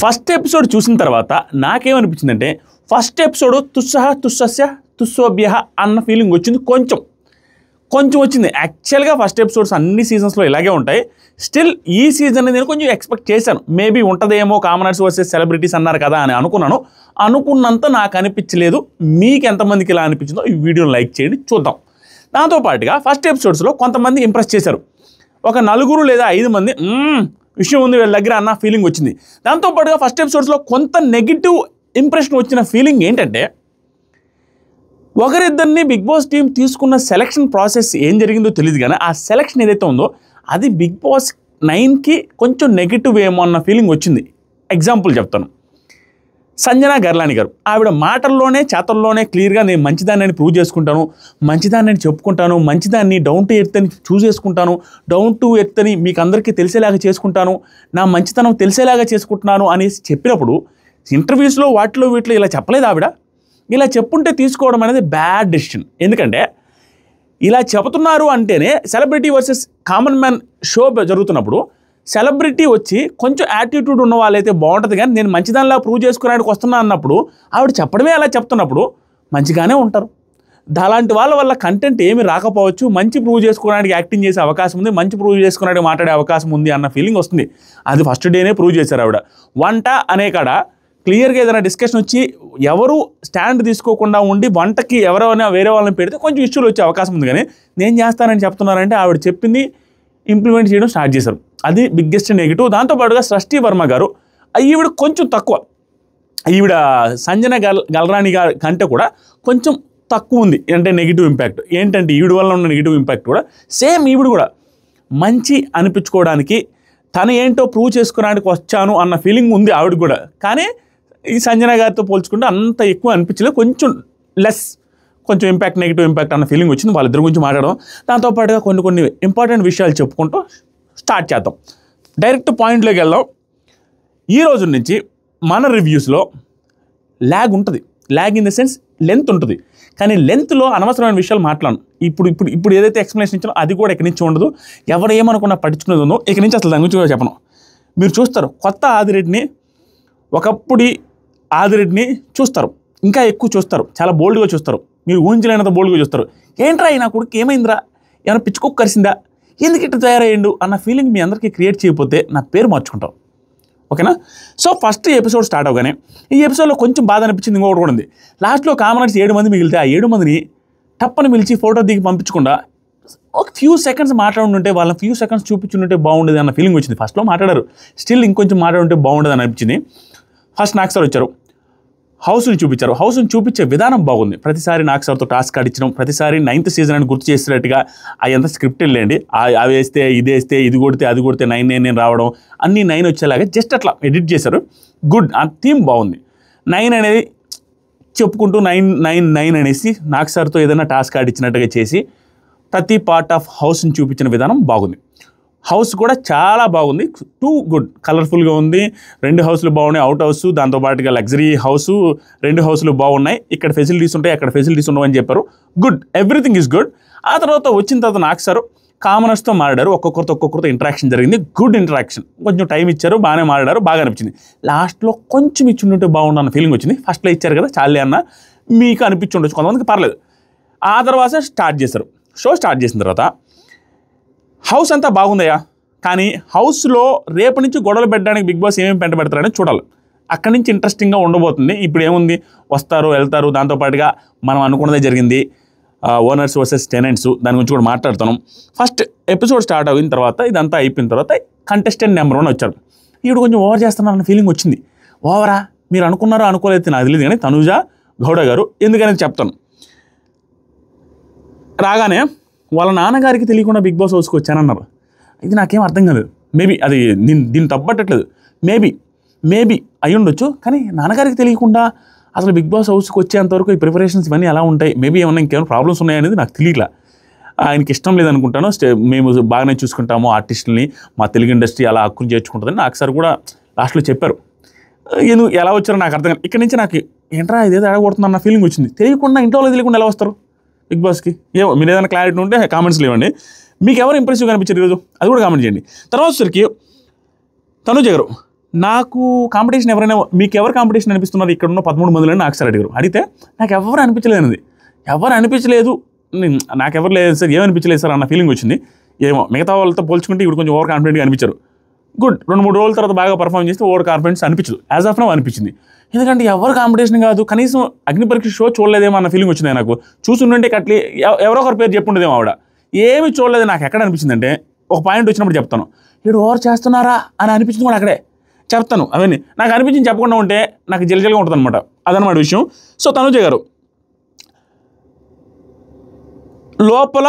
First episode చూసిన తర్వాత నాకేమనిపించిందంటే ఫస్ట్ ఎపిసోడ్ తుస్సస్య తుస్సోభ్య అన్న ఫీలింగ్ వచ్చింది. కొంచెం వచ్చింది. యాక్చువల్గా ఫస్ట్ ఎపిసోడ్స్ అన్ని సీజన్స్లో ఇలాగే ఉంటాయి. స్టిల్ ఈ సీజన్ నేను కొంచెం ఎక్స్పెక్ట్ చేశాను. మేబీ ఉంటుందేమో, కామనర్స్ వర్సెస్ సెలబ్రిటీస్ అన్నారు కదా అని అనుకున్నంత నాకు అనిపించలేదు. మీకు ఎంతమందికి ఇలా అనిపించిందో ఈ వీడియోని లైక్ చేయండి, చూద్దాం. దాంతోపాటుగా ఫస్ట్ ఎపిసోడ్స్లో కొంతమంది ఇంప్రెస్ చేశారు. ఒక 4 లేదా 5 మంది విషయం ఉంది వీళ్ళ దగ్గర అన్న ఫీలింగ్ వచ్చింది. దాంతోపాటుగా ఫస్ట్ ఎపిసోడ్స్లో కొంత నెగిటివ్ ఇంప్రెషన్ వచ్చిన ఫీలింగ్ ఏంటంటే, ఒకరిద్దరిని బిగ్ బాస్ టీం తీసుకున్న సెలక్షన్ ప్రాసెస్ ఏం జరిగిందో తెలియదు కానీ ఆ సెలక్షన్ ఏదైతే ఉందో అది బిగ్ బాస్ 9కి కొంచెం నెగిటివ్ ఏమో అన్న ఫీలింగ్ వచ్చింది. ఎగ్జాంపుల్ చెప్తాను. సంజన గర్లాని గారు, ఆవిడ మాటల్లోనే చేతల్లోనే క్లియర్గా నేను మంచిదాన్ని ప్రూవ్ చేసుకుంటాను, మంచిదాన్ని చెప్పుకుంటాను, మంచిదాన్ని డౌన్ టు ఎర్త్ అని చూస్ చేసుకుంటాను, డౌన్ టు ఎర్త్ అని మీకు అందరికీ తెలిసేలాగా చేసుకుంటాను, నా మంచితనం తెలిసేలాగా చేసుకుంటున్నాను అనేసి చెప్పినప్పుడు ఇంటర్వ్యూస్లో వాటిలో వీటిలో ఇలా చెప్పలేదు ఆవిడ. ఇలా చెప్పుంటే తీసుకోవడం అనేది బ్యాడ్ డెసిషన్. ఎందుకంటే ఇలా చెబుతున్నారు అంటేనే celebrity versus common man show జరుగుతున్నప్పుడు సెలబ్రిటీ వచ్చి కొంచెం యాటిట్యూడ్ ఉన్న వాళ్ళైతే బాగుంటుంది, కానీ నేను మంచిదానిలా ప్రూవ్ చేసుకోవడానికి వస్తున్నా అన్నప్పుడు ఆవిడ చెప్పడమే అలా చెప్తున్నప్పుడు మంచిగానే ఉంటారు. అలాంటి వాళ్ళ వల్ల కంటెంట్ ఏమి రాకపోవచ్చు, మంచి ప్రూవ్ చేసుకోవడానికి యాక్టింగ్ చేసే అవకాశం ఉంది, మంచి ప్రూవ్ చేసుకోవడానికి మాట్లాడే అవకాశం ఉంది అన్న ఫీలింగ్ వస్తుంది. అది ఫస్ట్ డేనే ప్రూవ్ చేశారు ఆవిడ. వంట అనే కాడ క్లియర్గా ఏదైనా డిస్కషన్ వచ్చి ఎవరు స్టాండ్ తీసుకోకుండా ఉండి వంటకి ఎవరైనా వేరే వాళ్ళని పెడితే కొంచెం ఇష్యూలు వచ్చే అవకాశం ఉంది, కానీ నేను చేస్తానని చెప్తున్నారంటే ఆవిడ చెప్పింది ఇంప్లిమెంట్ చేయడం స్టార్ట్ చేశారు. అది బిగ్గెస్ట్ నెగిటివ్. దాంతోపాటుగా సృష్టి వర్మ గారు, ఈవిడ కొంచెం తక్కువ, ఈవిడ సంజన గల్రాని గారి కంటే కూడా కొంచెం తక్కువ ఉంది. అంటే నెగిటివ్ ఇంపాక్ట్ ఏంటంటే ఈవిడ వల్ల ఉన్న నెగిటివ్ ఇంపాక్ట్ కూడా సేమ్ ఈవిడ కూడా మంచి అనిపించుకోవడానికి తను ఏంటో ప్రూవ్ చేసుకోవడానికి వచ్చాను అన్న ఫీలింగ్ ఉంది ఆవిడ కూడా. కానీ ఈ సంజన గారితో పోల్చుకుంటే అంత ఎక్కువ అనిపించలేదు, కొంచెం ఇంపాక్ట్, నెగిటివ్ ఇంపాక్ట్ అన్న ఫీలింగ్ వచ్చింది. వాళ్ళిద్దరి గురించి మాట్లాడడం, దాంతోపాటుగా కొన్ని ఇంపార్టెంట్ విషయాలు చెప్పుకుంటూ స్టార్ట్ చేద్దాం. డైరెక్ట్ పాయింట్లోకి వెళ్దాం. ఈ రోజు నుంచి మన రివ్యూస్లో ల్యాగ్ ఉంటుంది. Lag in the sense length ఉంటుంది, కానీ లెంత్లో అనవసరమైన విషయాలు మాట్లాడను. ఇప్పుడు ఏదైతే ఎక్స్ప్లెనేషన్ ఇచ్చానో అది కూడా ఇక్కడి నుంచి ఉండదు. ఎవరు ఏమనుకున్నా పట్టించుకునేది ఉందో ఇక్కడి నుంచి అసలు దాని గురించి కూడా చెప్పను. మీరు చూస్తారు కొత్త ఆదిరెడ్డిని, ఒకప్పుడు ఆదిరెడ్డిని చూస్తారు, ఇంకా ఎక్కువ చూస్తారు, చాలా బోల్డ్గా చూస్తారు, మీరు ఊహించలేనంత బోల్డ్గా చూస్తారు. ఏంట్రా నా కొడుకు ఏమైందిరా, ఏమైనా పిచ్చుకోక కరిసిందా, ఎందుకు ఇట్లా తయారయ్యండు అన్న ఫీలింగ్ మీ అందరికీ క్రియేట్ చేయకపోతే నా పేరు మార్చుకుంటాం, ఓకేనా? సో ఫస్ట్ ఎపిసోడ్ స్టార్ట్ అవగానే ఈ ఎపిసోడ్లో కొంచెం బాధ అనిపించింది. ఇంకొకటి కూడా ఉంది. లాస్ట్లో కామనర్స్ 7 మంది మిగిలితే ఆ 7 మందిని టప్పని పిలిచి ఫోటో దిగి పంపించకుండా ఒక ఫ్యూ సెకండ్స్ మాట్లాడుంటే, వాళ్ళని ఫ్యూ సెకండ్స్ చూపించుంటే బాగుండేది అన్న ఫీలింగ్ వచ్చింది. ఫస్ట్లో మాట్లాడారు, స్టిల్ ఇంకొంచెం మాట్లాడుంటే బాగుండేది అని అనిపించింది. ఫస్ట్ నాగ్ సార్ వచ్చారు, హౌస్ని చూపించారు. హౌస్ని చూపించే విధానం బాగుంది. ప్రతిసారి నాగ్ సార్తో టాస్క్ ఆడించడం, ప్రతిసారి 9th సీజన్ అని గుర్తు చేసేటట్టుగా అదంతా స్క్రిప్ట్ వెళ్ళండి, అవి వేస్తే ఇది వేస్తే ఇది కొడితే అది కొడితే 9 రావడం, అన్నీ 9 వచ్చేలాగా జస్ట్ అట్లా ఎడిట్ చేశారు. గుడ్. ఆ థీమ్ బాగుంది. 9 అనేది చెప్పుకుంటూ 9 అనేసి నాగ్ సార్తో ఏదైనా టాస్క్ ఆడించినట్టుగా చేసి ప్రతి పార్ట్ ఆఫ్ హౌస్ని చూపించిన విధానం బాగుంది. హౌస్ కూడా చాలా బాగుంది. టూ గుడ్, కలర్ఫుల్గా ఉంది. 2 హౌస్లు బాగున్నాయి, అవుట్ హౌస్, దాంతోపాటుగా లగ్జరీ హౌస్, 2 హౌస్లు బాగున్నాయి. ఇక్కడ ఫెసిలిటీస్ ఉంటాయి, అక్కడ ఫెసిలిటీస్ ఉండవని చెప్పారు. Good, everything is good. ఆ తర్వాత వచ్చిన తర్వాత నాగ్ సార్ కామనర్స్తో మాట్లాడారు. ఒక్కొక్కరితో ఇంటరాక్షన్ జరిగింది. Good interaction. కొంచెం టైం ఇచ్చారు, బాగానే మాట్లాడారు, బాగా అనిపించింది. లాస్ట్లో కొంచెం ఇచ్చింటే బాగుండన్న ఫీలింగ్ వచ్చింది. ఫస్ట్లో ఇచ్చారు కదా చాలే అన్న మీకు అనిపించి ఉండొచ్చు, కొంతమందికి పర్లేదు. ఆ తర్వాత స్టార్ట్ చేశారు. షో స్టార్ట్ చేసిన తర్వాత హౌస్ అంతా బాగుందయ్యా, కానీ హౌస్లో రేపు నుంచి గొడవలు పెట్టడానికి బిగ్ బాస్ ఏమేమి పెంట పెడతారని చూడాలి. అక్కడి నుంచి ఇంట్రెస్టింగ్గా ఉండబోతుంది. ఇప్పుడు ఏముంది, వస్తారు వెళ్తారు, దాంతోపాటుగా మనం అనుకున్నదే జరిగింది, ఓనర్స్ వర్సెస్ టెనెంట్స్, దాని గురించి కూడా మాట్లాడుతున్నాం. ఫస్ట్ ఎపిసోడ్ స్టార్ట్ అయిన తర్వాత ఇదంతా అయిపోయిన తర్వాత కంటెస్టెంట్ నెంబర్ 1 వచ్చారు. ఈవిడ కొంచెం ఓవర్ చేస్తున్నారన్న ఫీలింగ్ వచ్చింది. ఓవరా మీరు అనుకున్నారో అనుకోలేదు నాకు తెలియదు, కానీ తనుజ గౌడ గారు, ఎందుకనేది చెప్తాను. రాగానే వాళ్ళ నాన్నగారికి తెలియకుండా బిగ్ బాస్ హౌస్కి వచ్చానన్నారు. ఇది నాకేం అర్థం కాలేదు. మేబీ అది దీన్ని తప్పట్టట్లేదు, మేబీ అయి ఉండొచ్చు, కానీ నాన్నగారికి తెలియకుండా అసలు బిగ్ బాస్ హౌస్కి వచ్చేంతవరకు ఈ ప్రిపరేషన్స్ ఇవన్నీ ఎలా ఉంటాయి, మేబీ ఇంకేమైనా ప్రాబ్లమ్స్ ఉన్నాయనేది నాకు తెలియట్లా. ఆయనకి ఇష్టం లేదనుకుంటాను. మేము బాగానే చూసుకుంటాము ఆర్టిస్టులని, మా తెలుగు ఇండస్ట్రీ అలా హక్కును చేర్చుకుంటుందని నాకు సార్ కూడా లాస్ట్లో చెప్పారు. ఎలా వచ్చారో నాకు అర్థం కాదు. ఇక్కడి నుంచి నాకు ఏంట్రా ఇదేదో అడగబడుతుందన్న ఫీలింగ్ వచ్చింది. తెలియకుండా ఇంట్లో తెలియకుండా ఎలా వస్తారు బిగ్ బాస్కి? ఏమో మీరు ఏదైనా క్లారిటీ ఉంటే కామెంట్స్లో ఇవ్వండి. మీకు ఎవరు ఇంప్రెసివ్గా అనిపించారు ఈరోజు, అది కూడా కామెంట్ చేయండి. తర్వాత సరికి తనుజ గారు, నాకు కాంపిటీషన్ ఎవరైనా మీకు ఎవరు కాంపిటీషన్ అనిపిస్తున్నారు ఇక్కడ ఉన్న 13 మందిలో నాకు సార్ అడిగారు. అడిగితే నాకు ఎవరు అనిపించలేనిది, ఎవరు అనిపించలేదు, నాకు ఎవరు లేదు సార్, ఏమనిపించలేదు సార్ అన్న ఫీలింగ్ వచ్చింది. ఏమో మిగతా వాళ్ళతో పోల్చుకుంటే ఇప్పుడు కొంచెం ఓవర్ కాన్ఫిడెంట్గా అనిపించారు. గుడ్, 2-3 రోజుల తర్వాత బాగా పర్ఫామ్ చేస్తే ఓవర్ కాన్ఫిడెన్స్ అనిపించదు. యాజ్ ఆఫ్ నౌ అనిపించింది. ఎందుకంటే ఎవరు కాంపిటీషన్ కాదు, కనీసం అగ్ని పరీక్ష షో చూడలేదేమో అన్న ఫీలింగ్ వచ్చింది నాకు. చూసుంటే కట్లీ ఎవరో ఒకరి పేరు చెప్పుండేదేమో ఆవిడ. ఏమి చూడలేదు. నాకు ఎక్కడ అనిపించిందంటే ఒక పాయింట్ వచ్చినప్పుడు చెప్తాను, వీడు ఓవర్ చేస్తున్నారా అని అనిపించింది కూడా అక్కడే చెప్తాను. అవన్నీ నాకు అనిపించింది చెప్పకుండా ఉంటే నాకు జల్జల్గా ఉంటుంది అనమాట. అదనమాట విషయం. సో తనుజ గారు లోపల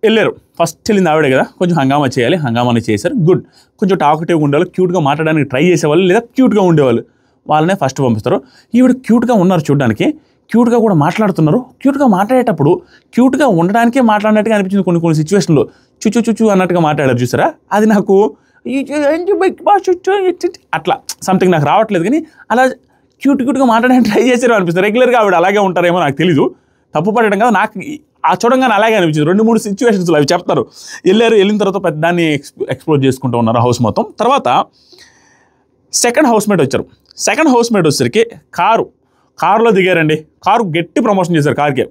వెళ్ళారు. ఫస్ట్ వెళ్ళింది ఆవిడే కదా, కొంచెం హంగామా చేయాలి, హంగామాని చేశారు. గుడ్, కొంచెం టాకటివ్గా ఉండేవాళ్ళు, క్యూట్గా మాట్లాడడానికి ట్రై చేసేవాళ్ళు, లేదా క్యూట్గా ఉండేవాళ్ళు, వాళ్ళనే ఫస్ట్ పంపిస్తారు. ఈవిడ క్యూట్గా ఉన్నారు చూడడానికి, క్యూట్గా కూడా మాట్లాడుతున్నారు. క్యూట్గా మాట్లాడేటప్పుడు క్యూట్గా ఉండడానికే మాట్లాడినట్టుగా అనిపించింది కొన్ని సిచ్యువేషన్లో. చుచ్చు అన్నట్టుగా మాట్లాడారు చూసారా, అది నాకు అట్లా సంథింగ్ నాకు రావట్లేదు. కానీ అలా క్యూట్గా మాట్లాడడానికి ట్రై చేశారు అనిపిస్తుంది. రెగ్యులర్గా ఆవిడ అలాగే ఉంటారేమో నాకు తెలీదు, తప్పు పడడం కదా. నాకు ఆ చూడంగానే అలాగే అనిపించింది. 2-3 సిచ్యువేషన్స్లో అవి చెప్తారు. వెళ్ళిన తర్వాత పెద్ద దాన్ని ఎక్స్ప్లోర్ చేసుకుంటూ ఉన్నారు హౌస్ మొత్తం. తర్వాత సెకండ్ హౌస్ మేట్ వచ్చారు. సెకండ్ హౌస్ మేట్ వచ్చేసరికి కారులో దిగారండి. కారు గట్టి ప్రమోషన్ చేశారు. కారుకి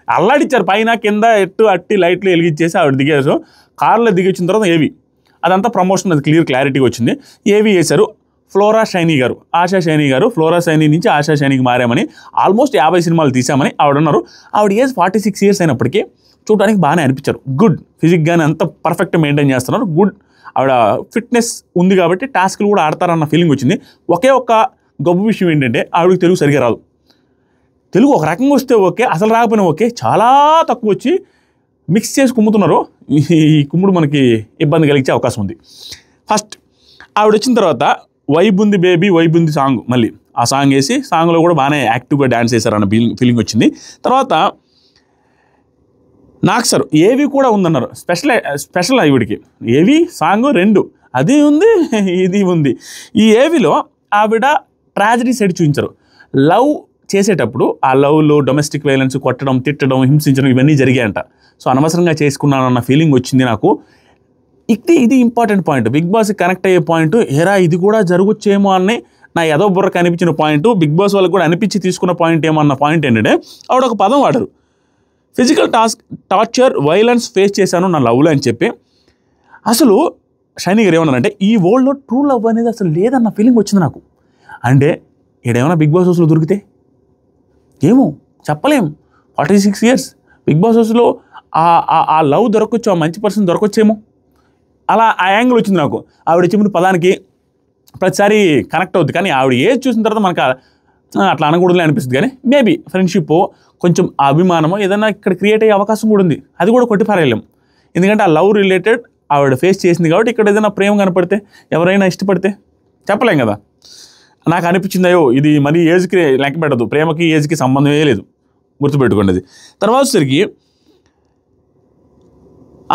అల్లాడిచ్చారు, పైన కింద ఎట్టు అట్టి లైట్లు వెలిగించేసి ఆవిడ దిగారు. కారులో దిగి వచ్చిన తర్వాత ఏవి అదంతా ప్రమోషన్, అది క్లారిటీగా వచ్చింది. ఏవి వేశారు, ఫ్లోరా షైనీ గారు, ఆశా షైనీ గారు, ఫ్లోరా షైనీ నుంచి ఆశా షైనీకి మారామని, ఆల్మోస్ట్ 50 సినిమాలు తీసామని ఆవిడ ఉన్నారు. ఆవిడ ఏజ్ 46 ఇయర్స్ అయినప్పటికీ చూడడానికి బాగానే అనిపించారు. గుడ్, ఫిజిక్గానే అంత పర్ఫెక్ట్ మెయింటైన్ చేస్తున్నారు. గుడ్, ఆవిడ ఫిట్నెస్ ఉంది కాబట్టి టాస్క్లు కూడా ఆడతారన్న ఫీలింగ్ వచ్చింది. ఒకే ఒక్క గొప్ప విషయం ఏంటంటే ఆవిడకి తెలుగు సరిగా రాదు. తెలుగు ఒక రకంగా వస్తే ఓకే, అసలు రాకపోయినా ఓకే, చాలా తక్కువ వచ్చి మిక్స్ చేసి కుమ్ముతున్నారు. ఈ కుమ్ముడు మనకి ఇబ్బంది కలిగించే అవకాశం ఉంది. ఫస్ట్ ఆవిడ వచ్చిన తర్వాత వైబ్ ఉంది బేబీ, వైబ్ ఉంది సాంగ్, మళ్ళీ ఆ సాంగ్ వేసి సాంగ్లో కూడా బాగానే యాక్టివ్గా డ్యాన్స్ చేశారన్న ఫీలింగ్ వచ్చింది. తర్వాత నాకు సార్ ఏవి కూడా ఉందన్నారు. స్పెషల్ ఈవిడికి ఏవి సాంగ్ 2 అది ఉంది, ఇది ఉంది. ఈ ఏవిలో ఆవిడ ట్రాజడీ సైడ్ చూపించారు. లవ్ చేసేటప్పుడు ఆ లవ్లో డొమెస్టిక్ వైలెన్స్, కొట్టడం, తిట్టడం, హింసించడం ఇవన్నీ జరిగాయంట. సో అనవసరంగా చేసుకున్నానన్న ఫీలింగ్ వచ్చింది నాకు. ఇది ఇంపార్టెంట్ పాయింట్, బిగ్ బాస్కి కనెక్ట్ అయ్యే పాయింట్. ఏరా ఇది కూడా జరగచ్చేమో అని నా ఏదో బుర్ర కనిపించిన పాయింట్, బిగ్ బాస్ వాళ్ళకి కూడా అనిపించి తీసుకున్న పాయింట్ ఏమో అన్న పాయింట్ ఏంటంటే ఆవిడ ఒక పదం వాడరు, ఫిజికల్ టార్చర్, వైలెన్స్ ఫేస్ చేశాను నా లవ్లో అని చెప్పి. అసలు షైనీ గారు ఏమన్నారంటే ఈ వరల్డ్లో ట్రూ లవ్ అనేది అసలు లేదన్న ఫీలింగ్ వచ్చింది నాకు. అంటే ఏడేమైనా బిగ్ బాస్ హౌస్లో దొరికితే ఏమో చెప్పలేం. 46 ఇయర్స్ బిగ్ బాస్ హౌస్లో ఆ లవ్ దొరకొచ్చు, ఆ మంచి పర్సన్ దొరకొచ్చేమో, అలా ఆ యాంగిల్ వచ్చింది నాకు. ఆవిడ చెప్పిన పదానికి ప్రతిసారి కనెక్ట్ అవుద్ది. కానీ ఆవిడ ఏజ్ చూసిన తర్వాత మనకు అట్లా అనకూడదులే అనిపిస్తుంది. కానీ మేబీ ఫ్రెండ్షిప్, కొంచెం అభిమానమో ఏదైనా ఇక్కడ క్రియేట్ అయ్యే అవకాశం కూడా ఉంది. అది కూడా కొట్టిపారేయలేం. ఎందుకంటే ఆ లవ్ రిలేటెడ్ ఆవిడ ఫేస్ చేసింది కాబట్టి ఇక్కడ ఏదైనా ప్రేమ కనపడితే, ఎవరైనా ఇష్టపడితే చెప్పలేం కదా. నాకు అనిపించిందయో ఇది మరీ ఏజ్కి లెక్క పెట్టదు, ప్రేమకి ఏజ్కి సంబంధమే లేదు, గుర్తుపెట్టుకోండి. తర్వాత సరికి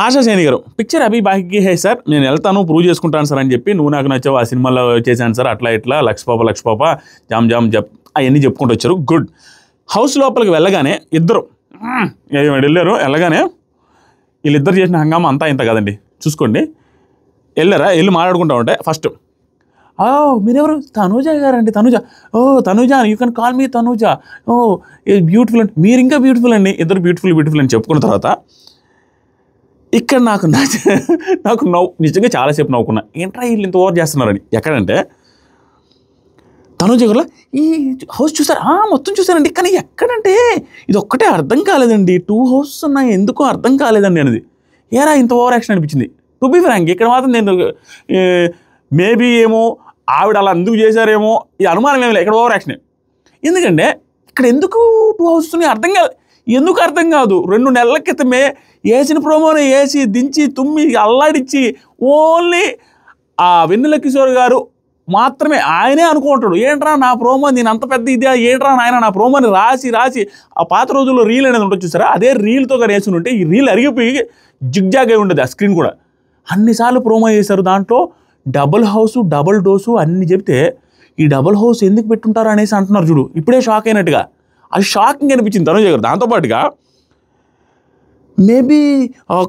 ఆశా షైనీ గారు పిక్చర్ అభి బాకీ హై సార్, నేను వెళ్తాను ప్రూవ్ చేసుకుంటాను సార్ అని చెప్పి, నువ్వు నాకు నచ్చావు, ఆ సినిమాలో చేశాను సార్, అట్లా ఇట్లా లక్ష పాప జామ్ అవన్నీ చెప్పుకుంటూ వచ్చారు. గుడ్. హౌస్ లోపలికి వెళ్ళగానే ఇద్దరు వెళ్ళారు. వెళ్ళగానే వీళ్ళిద్దరు చేసిన హంగామా అంతా ఇంత కదండి, చూసుకోండి. వెళ్ళి మాట్లాడుకుంటా ఉంటే ఫస్ట్ మీరెవరు, తనూజ గారండి, Tanuja you can call me Tanuja, beautiful అండి, మీరు ఇంకా బ్యూటిఫుల్ అండి, ఇద్దరు బ్యూటిఫుల్ అని చెప్పుకున్న తర్వాత ఇక్కడ నాకు నిజంగా చాలాసేపు నవ్వుకున్నా. ఏంట్రా వీళ్ళు ఇంత ఓవర్ చేస్తున్నారని. ఎక్కడంటే తనూజ గారు ఈ హౌస్ చూసారా, మొత్తం చూసారండి, కానీ ఎక్కడంటే ఇది ఒక్కటే అర్థం కాలేదండి, 2 హౌసెస్ ఉన్నాయి, ఎందుకో అర్థం కాలేదండి అనేది. ఏరా ఇంత ఓవర్ యాక్షన్ అనిపించింది. టు బి ఫ్రాంక్ ఇక్కడ మాత్రం నేను మేబీ ఏమో ఆవిడ అలా ఎందుకు చేశారేమో ఈ అనుమానం ఏమి లేదు, ఇక్కడ ఓవర్ యాక్షన్. ఎందుకంటే ఇక్కడ ఎందుకు 2 హౌసెస్ ఉన్నాయి అర్థం కాదు. ఎందుకు అర్థం కాదు, 2 నెలల క్రితమే వేసిన ప్రోమోని వేసి దించి తుమ్మి అల్లాడిచ్చి ఓన్లీ ఆ వెన్నెల కిషోర్ గారు మాత్రమే ఆయనే అనుకుంటాడు, ఏంట్రా నా ప్రోమో నేను అంత పెద్ద ఇదే, ఏంట్రా నాయన నా ప్రోమోని రాసి ఆ పాత రోజుల్లో రీల్ అనేది ఉంటుంది చూసారా, అదే రీల్తో వేసుకుని ఉంటే ఈ రీల్ అరిగిపోయి జిగ్జాగ్ అయి ఉండేది ఆ స్క్రీన్ కూడా. అన్నిసార్లు ప్రోమో చేశారు, దాంట్లో డబుల్ హౌస్ డబుల్ డోసు అన్ని చెప్తే ఈ డబుల్ హౌస్ ఎందుకు పెట్టుంటారు అనేసి అంటున్నారు చూడు. ఇప్పుడే షాక్ అయినట్టుగా అది షాకింగ్ అనిపించింది తనుజ గారు. దాంతోపాటుగా మేబీ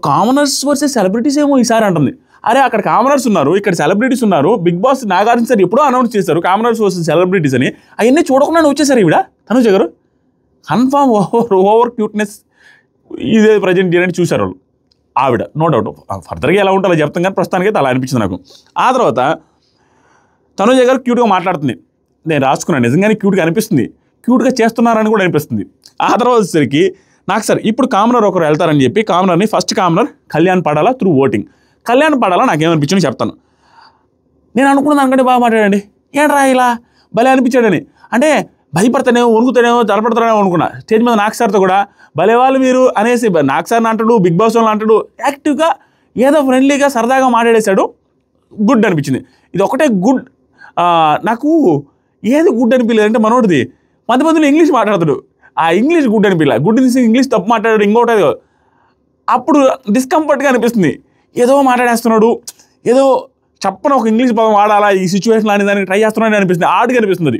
కామనర్స్ వర్సెస్ సెలబ్రిటీస్ ఏమో ఈసారి అంటుంది. అరే అక్కడ కామనర్స్ ఉన్నారు, ఇక్కడ సెలబ్రిటీస్ ఉన్నారు, బిగ్ బాస్ నాగార్జున సార్ ఎప్పుడో అనౌన్స్ చేశారు కామనర్స్ వర్సెస్ సెలబ్రిటీస్ అని, అవన్నీ చూడకుండా వచ్చేసారు ఈవిడ తనుజ గారు. కన్ఫామ్ ఓవర్ క్యూట్నెస్ ఇదే ప్రజెంట్ చేయడానికి చూశారు వాళ్ళు. ఆవిడ నో డౌట్ ఫర్దర్గా ఎలా ఉంటుందో చెప్తాం కానీ ప్రస్తుతానికి అలా అనిపించింది నాకు. ఆ తర్వాత తనుజ గారు క్యూట్గా మాట్లాడుతుంది, నేను రాసుకున్నాను నిజంగానే క్యూట్గా అనిపిస్తుంది, క్యూట్గా చేస్తున్నారని కూడా అనిపిస్తుంది. ఆ తర్వాత వచ్చేసరికి నాకు సార్ ఇప్పుడు కామనర్ ఒకరు వెళ్తారని చెప్పి కామనర్ని ఫస్ట్ కామనర్ కళ్యాణ్ పడాలా త్రూ ఓటింగ్. కళ్యాణ్ పడాలా నాకేమనిపించింది చెప్తాను. నేను అనుకున్న దానికంటే బాగా మాట్లాడండి, ఏంట్రా ఇలా భలే అనిపించాడని. అంటే భయపడతానేమో వణుకుతానేమో తలపడతానేమో అనుకున్నా. స్టేజ్ మీద నాగ్ సార్తో కూడా భలే వాళ్ళు మీరు అనేసి నాగ్ సార్ని అంటాడు, బిగ్ బాస్ వాళ్ళని అంటాడు, యాక్టివ్గా ఏదో ఫ్రెండ్లీగా సరదాగా మాట్లాడేశాడు. గుడ్ అనిపించింది. ఇది ఒకటే గుడ్. నాకు ఏది గుడ్ అనిపించలేదు అంటే మనోడిది మందిలో ఇంగ్లీష్ మాట్లాడతాడు, ఆ ఇంగ్లీష్ గుడ్ అనిపించలే. గుడ్ ఇంగ్లీష్ తప్పు మాట్లాడాడు ఇంకోటి అప్పుడు డిస్కంఫర్ట్గా అనిపిస్తుంది. ఏదో మాట్లాడేస్తున్నాడు, ఏదో చెప్పన ఒక ఇంగ్లీష్ పదం వాడాలా ఈ సిచ్యువేషన్ అనే దానికి ట్రై చేస్తున్నాడని అనిపిస్తుంది, ఆడిగా అనిపిస్తుంది.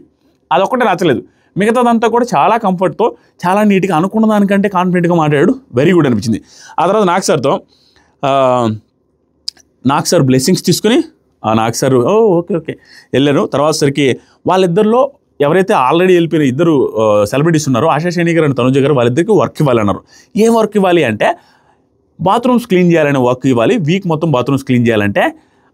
అదొక్కటే నచ్చలేదు. మిగతాదంతా కూడా చాలా కంఫర్ట్తో చాలా నీట్గా అనుకున్న దానికంటే కాన్ఫిడెంట్గా మాట్లాడాడు. వెరీ గుడ్ అనిపించింది. ఆ తర్వాత నాగ్ సార్ బ్లెస్సింగ్స్ తీసుకుని నాగ్ సార్ ఓకే వెళ్ళారు. తర్వాత సరికి వాళ్ళిద్దరిలో ఎవరైతే ఆల్రెడీ వెళ్ళిపోయిన ఇద్దరు సెలబ్రిటీస్ ఉన్నారో ఆశా శేని గారు అండ్ తనుజ గారు వాళ్ళిద్దరికి వర్క్ ఇవ్వాలన్నారు. ఏం వర్క్ ఇవ్వాలి అంటే బాత్రూమ్స్ క్లీన్ చేయాలనే వర్క్ ఇవ్వాలి. వీక్ మొత్తం బాత్రూమ్స్ క్లీన్ చేయాలంటే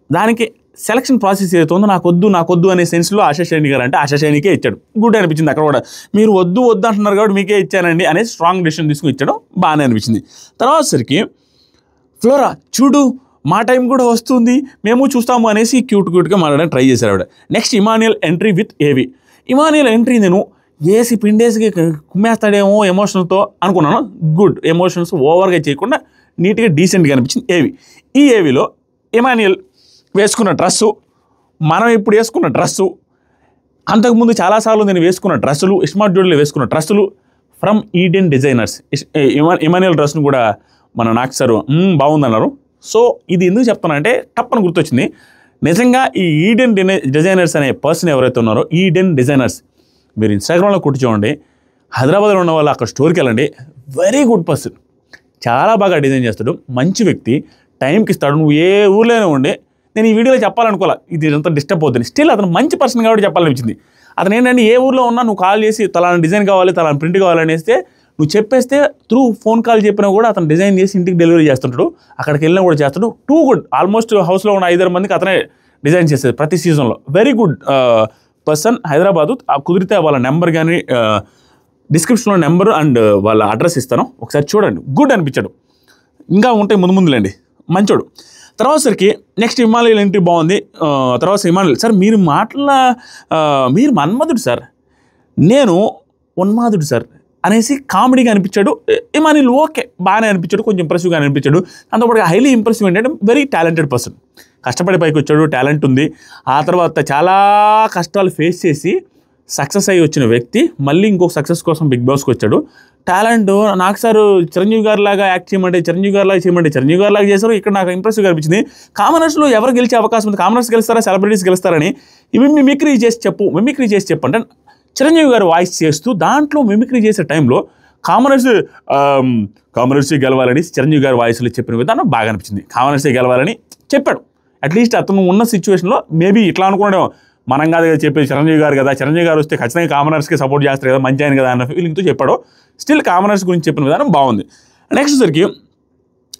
దానికి సెలక్షన్ ప్రాసెస్ ఏదైతే ఉందో నాకొద్దు అనే సెన్స్లో ఆశా శేని గారు అంటే ఆశా శేనికే ఇచ్చాడు. గుడ్ అనిపించింది. అక్కడ కూడా మీరు వద్దు అంటున్నారు కాబట్టి మీకే ఇచ్చానండి అనేసి స్ట్రాంగ్ డెసిషన్ తీసుకుని ఇచ్చడం బాగానే అనిపించింది. తర్వాత సరికి ఫ్లోరా చూడు మా టైం కూడా వస్తుంది మేము చూస్తాము అనేసి క్యూట్గా మాట్లాడడానికి ట్రై చేశారు ఆవిడ. నెక్స్ట్ ఇమాన్యుయల్ ఎంట్రీ విత్ ఏవి. ఇమాన్యుయల్ ఎంట్రీ నేను ఏసి పిండేసికి కుమ్మేస్తాడేమో ఎమోషన్తో అనుకున్నాను. గుడ్, ఎమోషన్స్ ఓవర్గా చేయకుండా నీట్గా డీసెంట్గా అనిపించింది ఈ ఏవిలో ఇమాన్యుయల్ వేసుకున్న డ్రెస్సు, మనం ఇప్పుడు వేసుకున్న డ్రెస్సు, అంతకుముందు చాలాసార్లు నేను వేసుకున్న డ్రెస్సులు, స్మార్ట్ జ్యువెలరీ వేసుకున్న డ్రెస్సులు ఫ్రమ్ ఈడెన్ డిజైనర్స్. ఇమాన్యుయల్ డ్రెస్ను కూడా మన నాగ్ సార్ బాగుందన్నారు. సో ఇది ఎందుకు చెప్తానంటే టప్పని గుర్తొచ్చింది. నిజంగా ఈ ఈడెన్ డిజైనర్స్ అనే పర్సన్ ఎవరైతే ఉన్నారో ఈడెన్ డిజైనర్స్ మీరు ఇన్స్టాగ్రామ్లో కొట్టి చూడండి. హైదరాబాద్లో ఉన్న వాళ్ళు అక్కడ స్టోర్కి వెళ్ళండి. వెరీ గుడ్ పర్సన్, చాలా బాగా డిజైన్ చేస్తాడు, మంచి వ్యక్తి, టైంకి ఇస్తాడు. నువ్వు ఏ ఊర్లోనే ఉండే నేను ఈ వీడియోలో చెప్పాలనుకోవాలి, ఇది అంతా డిస్టర్బ్ అవుతుంది. స్టిల్ అతను మంచి పర్సన్ కాబట్టి చెప్పాలనిపించింది. అతను ఏంటంటే ఏ ఊర్లో ఉన్నా నువ్వు కాల్ చేసి తలాని డిజైన్ కావాలి తలాని ప్రింట్ కావాలనేస్తే నువ్వు చెప్పేస్తే త్రూ ఫోన్ కాల్ చెప్పినా కూడా అతను డిజైన్ చేసి ఇంటికి డెలివరీ చేస్తుంటాడు. అక్కడికి వెళ్ళినా కూడా చేస్తాడు. Too good. ఆల్మోస్ట్ హౌస్లో ఉన్న 5-6 మందికి అతనే డిజైన్ చేసేది ప్రతి సీజన్లో. Very good person. హైదరాబాదు కుదిరితే వాళ్ళ నెంబర్ కానీ డిస్క్రిప్షన్లో నెంబర్ అండ్ వాళ్ళ అడ్రస్ ఇస్తాను, ఒకసారి చూడండి. గుడ్ అనిపించాడు. ఇంకా ఉంటాయి ముందులేండి, మంచోడు. తర్వాత సరికి నెక్స్ట్ హిమాలయల్ ఎంట్రీ బాగుంది. తర్వాత హిమాలయల్ సార్ మీరు మీరు మన్మధుడు సార్, నేను ఉన్మాదుడు సార్ అనేసి కామెడీగా అనిపించాడు. ఇమానిల్ ఓకే బాగానే అనిపించాడు, కొంచెం ఇంప్రెసివ్గా అనిపించాడు. దాంతోపాటు హైలీ ఇంప్రెసివ్ ఏంటంటే వెరీ టాలెంటెడ్ పర్సన్, కష్టపడి పైకి వచ్చాడు, టాలెంట్ ఉంది. ఆ తర్వాత చాలా కష్టాలు ఫేస్ చేసి సక్సెస్ అయ్యి వచ్చిన వ్యక్తి మళ్ళీ ఇంకొక సక్సెస్ కోసం బిగ్ బాస్కి వచ్చాడు. టాలెంట్ నాకు సార్ చిరంజీవి గారి లాగా యాక్ట్ చేయమంటే చిరంజీవి గారి లాగా చేశారు. ఇక్కడ నాకు ఇంప్రెసివ్గా అనిపించింది. కామనర్స్లో ఎవరు గెలిచే అవకాశం ఉంది, కామనర్స్ గెలుస్తారా సెలబ్రిటీస్ గెలుస్తారని ఇవి మిమిక్రీ చేసి చెప్పు అంటే చిరంజీవి గారు వాయిస్ చేస్తూ దాంట్లో మిమిక్రీ చేసే టైంలో కామనర్సీ గెలవాలని చిరంజీవి గారి వాయిస్లో చెప్పిన విధానం బాగా అనిపించింది. కామనర్సీ గెలవాలని చెప్పాడు. అట్లీస్ట్ అతను ఉన్న సిచ్యువేషన్లో మేబీ ఇట్లా అనుకున్నాడేమో, మనం కాదు కదా చెప్పేది చిరంజీవి గారు కదా, చిరంజీవి గారు వస్తే ఖచ్చితంగా కామనర్స్కి సపోర్ట్ చేస్తారు కదా, మంచి ఆయన కదా అన్న ఫీలింగ్తో చెప్పాడు. స్టిల్ కామనర్స్ గురించి చెప్పిన విధానం బాగుంది. నెక్స్ట్ సరికి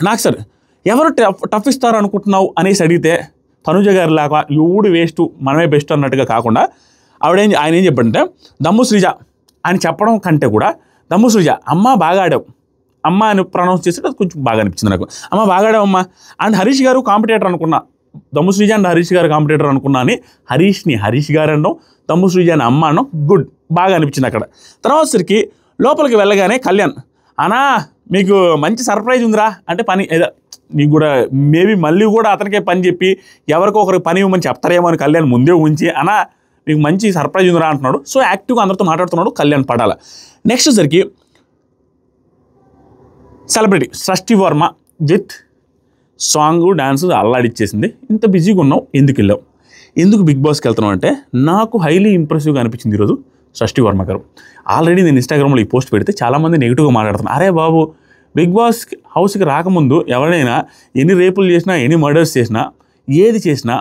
నాకు సార్ ఎవరు టఫ్ ఇస్తారు అనుకుంటున్నావు అనేసి అడిగితే తనుజ గారి లాగా ఎవడు వేస్ట్ మనమే బెస్ట్ అన్నట్టుగా కాకుండా ఆయన ఏం చెప్పాడంటే దమ్ము శ్రీజ అని చెప్పడం కంటే కూడా దమ్ము శ్రీజ అమ్మ బాగా ఆడావు అమ్మ అని ప్రొనౌన్స్ చేస్తే అది కొంచెం బాగా అనిపించింది నాకు. అమ్మ బాగా ఆడావు అమ్మ. అండ్ హరీష్ గారు కాంపిటేటర్ అనుకున్నా, దమ్ము శ్రీజ అండ్ హరీష్ గారు కాంపిటేటర్ అనుకున్నా అని హరీష్ గారు అనడం, దమ్ము శ్రీజ అని అమ్మ అనడం గుడ్ బాగా అనిపించింది అక్కడ. తర్వాత సరికి లోపలికి వెళ్ళగానే కళ్యాణ్ అన్నా మీకు మంచి సర్ప్రైజ్ ఉందిరా అంటే పని ఏదో మీకు కూడా మేబీ మళ్ళీ కూడా అతనికే పని చెప్పి ఎవరికో ఒకరికి పని ఇవ్వమని చెప్తారేమో అని కళ్యాణ్ ముందే ఉంచి అన్నా మీకు మంచి సర్ప్రైజ్ ఉందిరా అంటున్నాడు. సో యాక్టివ్గా అందరితో మాట్లాడుతున్నాడు కళ్యాణ్ పడాల. నెక్స్ట్ సరికి సెలబ్రిటీ సృష్టి వర్మ విత్ సాంగ్ డ్యాన్స్ అల్లాడిచ్చేసింది. ఇంత బిజీగా ఉన్నావు, ఎందుకు వెళ్ళావు, ఎందుకు బిగ్ బాస్కి వెళ్తున్నావు అంటే నాకు హైలీ ఇంప్రెసివ్గా అనిపించింది ఈరోజు సృష్టి వర్మ గారు. ఆల్రెడీ నేను ఇన్స్టాగ్రామ్లో ఈ పోస్ట్ పెడితే చాలామంది నెగిటివ్గా మాట్లాడుతున్నాను. అరే బాబు బిగ్ బాస్ హౌస్కి రాకముందు ఎవరైనా ఎన్ని రేపులు చేసినా ఎన్ని మర్డర్స్ చేసినా ఏది చేసినా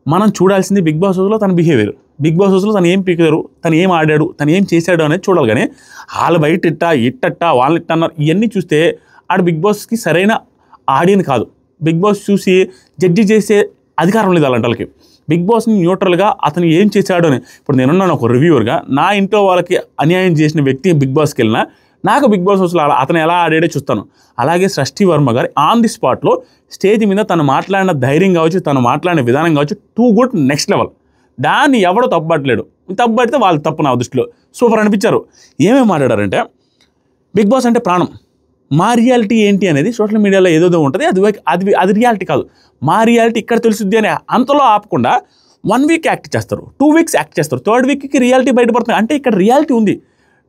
మనం చూడాల్సింది బిగ్ బాస్ హౌస్లో తన బిహేవియర్, బిగ్ బాస్ హౌస్లో తను ఏం పీకారు, తను ఏం ఆడాడు, తను ఏం చేశాడు అనేది చూడాలి. కానీ వాళ్ళ బయట ఇట్టట్టా వాళ్ళని ఇట్ట అన్నారు ఇవన్నీ చూస్తే ఆడ బిగ్ బాస్కి సరైన ఆడియన్ కాదు. బిగ్ బాస్ చూసి జడ్జి చేసే అధికారం లేదు అలాంటి వాళ్ళకి. బిగ్ బాస్ని న్యూట్రల్గా అతను ఏం చేశాడు అని, ఇప్పుడు నేనున్నాను ఒక రివ్యూవర్గా, నా ఇంట్లో వాళ్ళకి అన్యాయం చేసిన వ్యక్తి బిగ్ బాస్కి వెళ్ళినా నాకు బిగ్ బాస్ హౌస్లో అతను ఎలా ఆడాడో చూస్తాను. అలాగే సృష్టి వర్మ గారు ఆన్ ది స్పాట్లో స్టేజ్ మీద తను మాట్లాడిన ధైర్యం కావచ్చు, తను మాట్లాడిన విధానం కావచ్చు, టూ గుడ్, నెక్స్ట్ లెవెల్. దాన్ని ఎవడో తప్పుపట్టలేడు. తప్పుపడితే వాళ్ళు తప్పు నా దృష్టిలో. సూపర్ అనిపించారు. ఏమేమి మాట్లాడారంటే బిగ్ బాస్ అంటే ప్రాణం, మా రియాలిటీ ఏంటి అనేది సోషల్ మీడియాలో ఏదో ఉంటుంది, అది రియాలిటీ కాదు, మా రియాలిటీ ఇక్కడ తెలుసుద్ది అని అంతలో ఆపకుండా 1 వీక్ యాక్ట్ చేస్తారు, 2 వీక్స్ యాక్ట్ చేస్తారు, 3rd వీక్కి రియాలిటీ బయటపడుతుంది. అంటే ఇక్కడ రియాలిటీ ఉంది,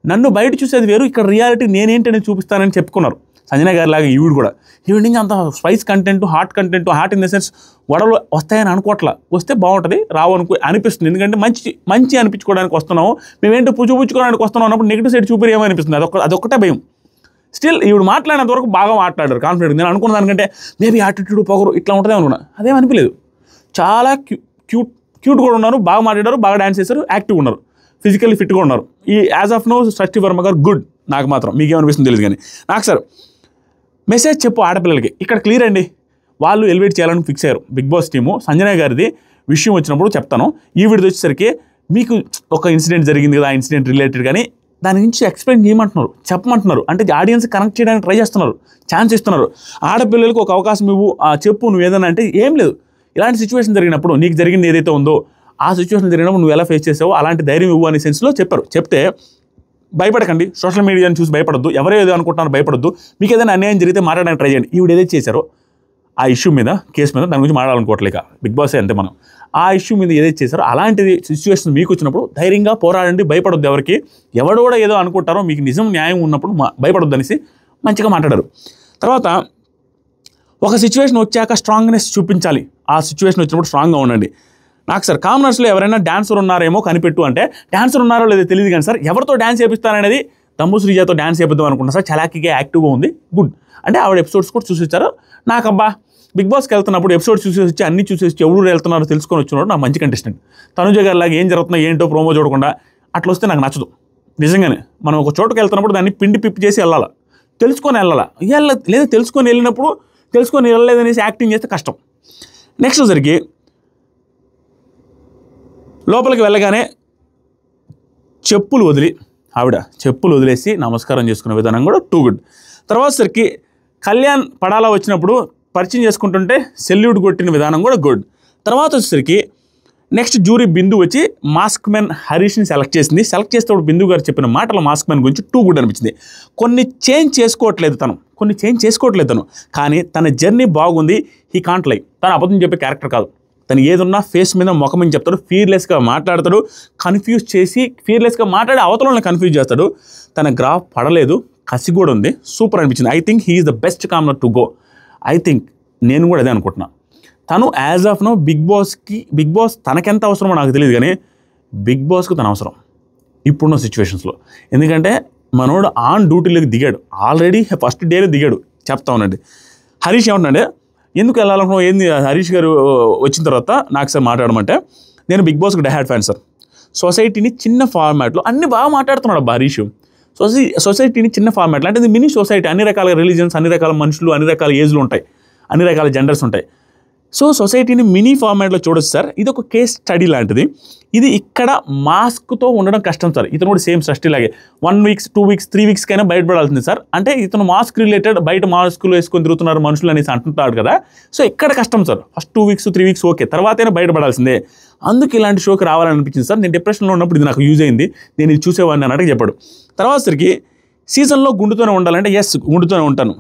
నన్ను బయట చూసేది వేరు, ఇక్కడ రియాలిటీ నేనేంటి అనేది చూపిస్తానని చెప్పుకున్నారు. సంజన గారి లాగా ఈవిడ కూడా ఈవినింగ్ అంత spice content, hot in the sense గొడవలు వస్తాయని అనుకోవట్లా. వస్తే బాగుంటుంది, రావు అనిపిస్తుంది. ఎందుకంటే మంచి అనిపించుకోవడానికి వస్తున్నాము, మేమేంటో పుచ్చుకోవడానికి వస్తున్నాం అన్నప్పుడు నెగిటివ్ సైడ్ చూపిరేమో అనిపిస్తుంది. అదొక్కటే భయం. స్టిల్ ఈవిడ మాట్లాడినంత వరకు బాగా మాట్లాడారు, కాన్ఫిడెంట్. నేను అనుకున్న దానికంటే మేబీ యాటిట్యూడ్ పొగరు ఇట్లా ఉంటుంది అనుకున్నా, అదేం అనిపించలేదు. చాలా క్యూట్ కూడా ఉన్నారు, బాగా మాట్లాడారు, బాగా డ్యాన్స్ చేశారు, యాక్టివ్గా ఉన్నారు, ఫిజికల్లీ ఫిట్గా ఉన్నారు. ఈ యాజ్ ఆఫ్ నో సృష్టి వర్మ గారు గుడ్. నాకు మాత్రం మీకేమనిపిస్తుంది తెలియదు కానీ నాకు సార్ మెసేజ్ చెప్పు ఆడపిల్లలకి, ఇక్కడ క్లియర్ అండి, వాళ్ళు ఎలివేట్ చేయాలని ఫిక్స్ అయ్యారు బిగ్ బాస్ టీము. సంజన గారిది విషయం వచ్చినప్పుడు చెప్తాను. ఈ వీడియో వచ్చేసరికి మీకు ఒక ఇన్సిడెంట్ జరిగింది కదా, ఆ ఇన్సిడెంట్ రిలేటెడ్ కానీ దాని గురించి ఎక్స్ప్లెయిన్ చేయమంటున్నారు, చెప్పమంటున్నారు. అంటే ఆడియన్స్ కనెక్ట్ చేయడానికి ట్రై చేస్తున్నారు, ఛాన్స్ ఇస్తున్నారు. ఆడపిల్లలకు ఒక అవకాశం ఇవ్వు, చెప్పు నువ్వు ఏదైనా అంటే ఏం లేదు. ఇలాంటి సిచ్యువేషన్ జరిగినప్పుడు నీకు జరిగింది ఏదైతే ఉందో ఆ సిచ్యువేషన్ జరిగినప్పుడు నువ్వు ఎలా ఫేస్ చేసావో అలాంటి ధైర్యం ఇవ్వు అనే సెన్స్లో చెప్పారు. చెప్తే భయపడకండి, సోషల్ మీడియాని చూసి భయపడద్దు, ఎవరో ఏదో అనుకుంటున్నారు భయపడద్దు, మీకు ఏదైనా అన్యాయం జరిగితే మాట్లాడడానికి ట్రై చేయండి. ఈవిడ ఏదైతే చేశారో ఆ ఇష్యూ మీద, కేసు మీద, దాని గురించి మాట్లాడాలనుకోవట్లేక బిగ్ బాస్ అంతే మనం ఆ ఇష్యూ మీద ఏదైతే చేశారో అలాంటిది సిచ్యువేషన్ మీకు వచ్చినప్పుడు ధైర్యంగా పోరాడండి, భయపడొద్దు. ఎవరికి ఎవడో కూడా ఏదో అనుకుంటారో, మీకు నిజం న్యాయం ఉన్నప్పుడు భయపడొద్దు అనేసి మంచిగా మాట్లాడారు. తర్వాత ఒక సిచ్యువేషన్ వచ్చాక స్ట్రాంగ్నెస్ చూపించాలి, ఆ సిచ్యువేషన్ వచ్చినప్పుడు స్ట్రాంగ్గా ఉండండి. నాకు సార్ కామనర్స్లో ఎవరైనా డాన్సర్ ఉన్నారేమో కనిపెట్టు అంటే, డాన్సర్ ఉన్నారో లేదో తెలియదు కానీ సార్ ఎవరితో డ్యాన్స్ చేపిస్తారనేది దమ్ము శ్రీజాతో డ్యాన్స్ చేపిద్దాం అనుకుంటున్నా సార్, చలాకీగా యాక్టివ్గా ఉంది, గుడ్. అంటే ఆవిడ ఎపిసోడ్స్ కూడా చూసి వచ్చారు. నాకు అబ్బా బిగ్ బాస్కి వెళ్తున్నప్పుడు ఎపిసోడ్స్ చూసి వచ్చి అన్ని చూసి వచ్చి ఎవరు వెళ్తున్నారో తెలుసుకొని వచ్చినాడు నాకు మంచి కంటెస్టెంట్. తనుజ గారి లాగా ఏం జరుగుతుందో ఏంటో ప్రోమో చూడకుండా అట్లా వస్తే నాకు నచ్చదు. నిజంగానే మనం ఒక చోటుకు వెళ్తున్నప్పుడు దాన్ని పిండి పిప్పి చేసి వెళ్ళాలి, తెలుసుకొని వెళ్ళాలా. లేదా తెలుసుకొని వెళ్ళినప్పుడు తెలుసుకొని వెళ్ళలేదనేసి యాక్టింగ్ చేస్తే కష్టం. నెక్స్ట్ వచ్చరికి లోపలికి వెళ్ళగానే చెప్పులు వదిలేసి నమస్కారం చేసుకునే విధానం కూడా టూ గుడ్. తర్వాత సరికి కళ్యాణ్ పడాలా వచ్చినప్పుడు పరిచయం చేసుకుంటుంటే సెల్యూట్ కొట్టిన విధానం కూడా గుడ్. తర్వాత వచ్చేసరికి నెక్స్ట్ జ్యూరీ బిందు వచ్చి మాస్క్ మ్యాన్ హరీష్ని సెలెక్ట్ చేసింది. సెలెక్ట్ చేసేటప్పుడు బిందు గారు చెప్పిన మాటలు మాస్క్ మ్యాన్ గురించి టూ గుడ్ అనిపించింది. కొన్ని చేంజ్ చేసుకోవట్లేదు తను, కానీ తన జర్నీ బాగుంది. హీ కాంట్ లై, తను అబద్ధం చెప్పే క్యారెక్టర్ కాదు. తను ఏదున్నా ఫేస్ మీద ముఖం అని చెప్తాడు, ఫీర్లెస్గా మాట్లాడతాడు, కన్ఫ్యూజ్ చేసి ఫీర్లెస్గా మాట్లాడి అవతలని కన్ఫ్యూజ్ చేస్తాడు. తన గ్రాఫ్ పడలేదు, కసి కూడా ఉంది, సూపర్ అనిపించింది. I think he is the best commoner to go. I think నేను కూడా అదే అనుకుంటున్నా. తను as of now Bigg Boss తనకెంత అవసరమో నాకు తెలియదు, కానీ బిగ్ బాస్కు తన అవసరం ఇప్పుడున్న సిచ్యువేషన్స్లో. ఎందుకంటే మనోడు ఆన్ డ్యూటీలోకి దిగాడు, ఆల్రెడీ ఫస్ట్ డేలో దిగాడు. చెప్తా ఉన్నాండి హరీష్ ఏమంటున్నాడే, ఎందుకు వెళ్ళాలనుకున్నావు ఏంది హరీష్ గారు వచ్చిన తర్వాత నాకు సార్ మాట్లాడమంటే, నేను బిగ్ బాస్కి డైహార్డ్ ఫ్యాన్ సార్. సొసైటీని చిన్న ఫార్మాట్లో అన్ని బాగా మాట్లాడుతున్నాడు అబ్బా హరీష్. సొసైటీని చిన్న ఫార్మాట్లో అంటే ఇది మినీ సొసైటీ, అన్ని రకాల రిలీజియన్స్, అన్ని రకాల మనుషులు, అన్ని రకాల ఏజ్లు ఉంటాయి, అన్ని రకాల జెండర్స్ ఉంటాయి. సో సొసైటీని మినీ ఫార్మాట్లో చూడొచ్చు సార్. ఇది ఒక కేస్ స్టడీ లాంటిది. ఇది ఇక్కడ మాస్క్తో ఉండడం కష్టం సార్. ఇతను కూడా సేమ్ సృష్టిలాగే 1 వీక్స్ 2 వీక్స్ 3 వీక్స్కైనా బయటపడాల్సింది సార్. అంటే ఇతను మాస్క్ రిలేటెడ్ బయట మాస్కులు వేసుకొని తిరుగుతున్నారు మనుషులు అనేసి అంటుంటాడు కదా. సో ఇక్కడ కష్టం sir. First 2 weeks 3 weeks okay, తర్వాతైనా బయటపడాల్సిందే. అందుకు ఇలాంటి షోకి రావాలనిపించింది సార్. నేను డిప్రెషన్లో ఉన్నప్పుడు ఇది నాకు యూజ్ అయింది, నేను ఇది చూసేవాడిని అన్నట్టు చెప్పాడు. తర్వాత సరికి సీజన్లో గుండుతోనే ఉండాలంటే ఎస్ గుండుతోనే ఉంటాను.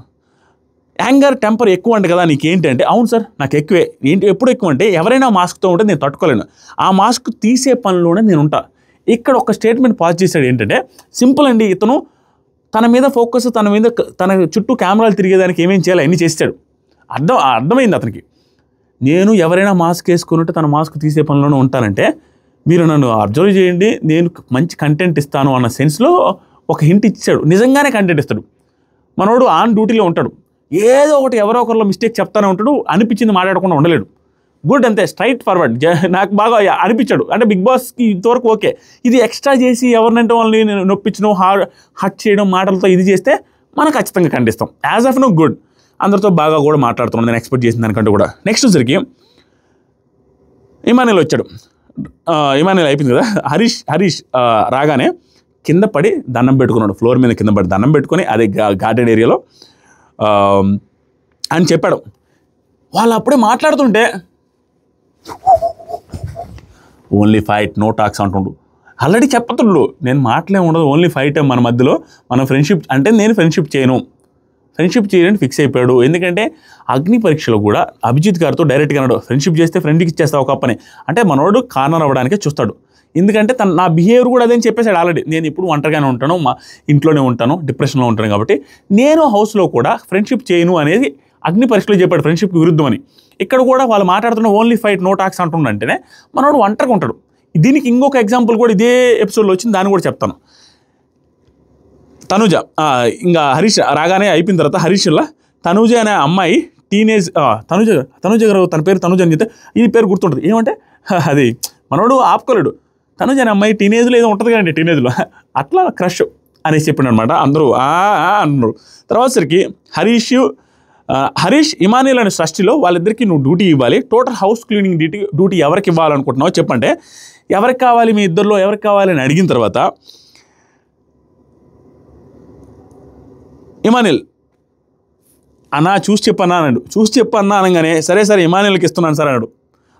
యాంగర్ టెంపర్ ఎక్కువ అంటే కదా నీకేంటి అంటే, అవును సార్ నాకు ఎక్కువే. ఏంటి ఎప్పుడు ఎక్కువ అంటే, ఎవరైనా మాస్క్తో ఉంటే నేను తట్టుకోలేను, ఆ మాస్క్ తీసే పనిలోనే నేను ఉంటా. ఇక్కడ ఒక స్టేట్మెంట్ పాస్ చేశాడు ఏంటంటే, సింపుల్ అండి, ఇతను తన మీద ఫోకస్, తన చుట్టూ కెమెరాలు తిరిగేదానికి ఏమేం చేయాలి అన్నీ చేస్తాడు. అర్థమైంది అతనికి. నేను ఎవరైనా మాస్క్ వేసుకున్నట్టు తన మాస్క్ తీసే పనిలోనే ఉంటానంటే, మీరు నన్ను అబ్జర్వ్ చేయండి, నేను మంచి కంటెంట్ ఇస్తాను అన్న సెన్స్లో ఒక హింట్ ఇచ్చాడు. నిజంగానే కంటెంట్ ఇస్తాడు. మనోడు ఆన్ డ్యూటీలో ఉంటాడు, ఏదో ఒకటి ఎవరో ఒకరిలో మిస్టేక్ చెప్తానే ఉంటాడు, అనిపించింది మాట్లాడకుండా ఉండలేడు. గుడ్ అంతే, స్ట్రైట్ ఫార్వర్డ్. నాకు బాగా అనిపించాడు. అంటే బిగ్ బాస్కి ఇంతవరకు ఓకే. ఇది ఎక్స్ట్రా చేసి ఎవరినంటే వాళ్ళని నొప్పించడం, హట్ చేయడం, మాటలతో ఇది చేస్తే మనం ఖచ్చితంగా ఖండిస్తాం. యాజ్ ఆఫ్ నో గుడ్, అందరితో బాగా కూడా మాట్లాడుతున్నాను నేను ఎక్స్పెక్ట్ చేసిన దానికంటే కూడా. నెక్స్ట్ వచ్చరికి ఇమానుయేల్ వచ్చాడు. ఇమానుయేల్ అయిపోయింది కదా. హరీష్ రాగానే కింద పడి దండం పెట్టుకున్నాడు, ఫ్లోర్ మీద కింద పడి దండం పెట్టుకొని, అదే గార్డెన్ ఏరియాలో అని చెప్పాడు. వాళ్ళు అప్పుడే మాట్లాడుతుంటే ఓన్లీ ఫైట్ నో టాక్స్ అంటుండు. ఆల్రెడీ చెప్తుండు నేను మాటలే ఉండదు, ఓన్లీ ఫైట్ మన మధ్యలో, మన ఫ్రెండ్షిప్ అంటే నేను ఫ్రెండ్షిప్ చేయడానికి ఫిక్స్ అయిపోయాడు. ఎందుకంటే అగ్ని పరీక్షలో కూడా అభిజిత్ గారితో డైరెక్ట్గా అన్నాడు, ఫ్రెండ్షిప్ చేస్తే ఫ్రెండ్కి ఇచ్చేస్తావు ఒక అప్పని. అంటే మనోడు కార్నర్ అవ్వడానికే చూస్తాడు. ఎందుకంటే నా బిహేవియర్ కూడా అదేం చెప్పేశాడు ఆల్రెడీ. నేను ఇప్పుడు ఒంటరిగానే ఉంటాను, మా ఇంట్లోనే ఉంటాను, డిప్రెషన్లో ఉంటాను, కాబట్టి నేను హౌస్లో కూడా ఫ్రెండ్షిప్ చేయను అనేది అగ్ని పరీక్షలో చెప్పాడు, ఫ్రెండ్షిప్కి విరుద్ధం అని. ఇక్కడ కూడా వాళ్ళు మాట్లాడుతున్న ఓన్లీ ఫైట్ నో టాక్స్ అంటుండంటేనే మనోడు ఒంటరిగా ఉంటాడు. దీనికి ఇంకొక ఎగ్జాంపుల్ కూడా ఇదే ఎపిసోడ్లో వచ్చింది, దాన్ని కూడా చెప్తాను. తనుజ ఇంకా హరీష్ రాగానే అయిపోయిన తర్వాత హరీష్లా తనుజ అనే అమ్మాయి టీనేజ్ తనుజ గారు, తన పేరు తనుజ అని చెప్తే ఈ పేరు గుర్తుంటుంది. ఏమంటే అది మనోడు ఆపుకోలేడు. తనుజ అనే అమ్మాయి టీనేజ్లో ఏదో ఉంటుంది కదండి, టీనేజ్లో అట్లా క్రష్ అనేసి చెప్పాడు అనమాట. అందరూ అన్నారు. తర్వాత సరికి హరీష్ ఇమానుయేల్ అనే సృష్టిలో వాళ్ళిద్దరికీ నువ్వు డ్యూటీ ఇవ్వాలి. టోటల్ హౌస్ క్లీనింగ్ డ్యూటీ ఎవరికి ఇవ్వాలనుకుంటున్నావు చెప్పంటే, ఎవరికి కావాలి మీ ఇద్దరిలో ఎవరికి కావాలి అని అడిగిన తర్వాత ఇమానుయేల్ అన్నా చూసి చెప్పన్నా అన్నాడు. చూసి చెప్పన్నా అనగానే సరే ఇమానుయేల్కి ఇస్తున్నాను సార్ అన్నాడు.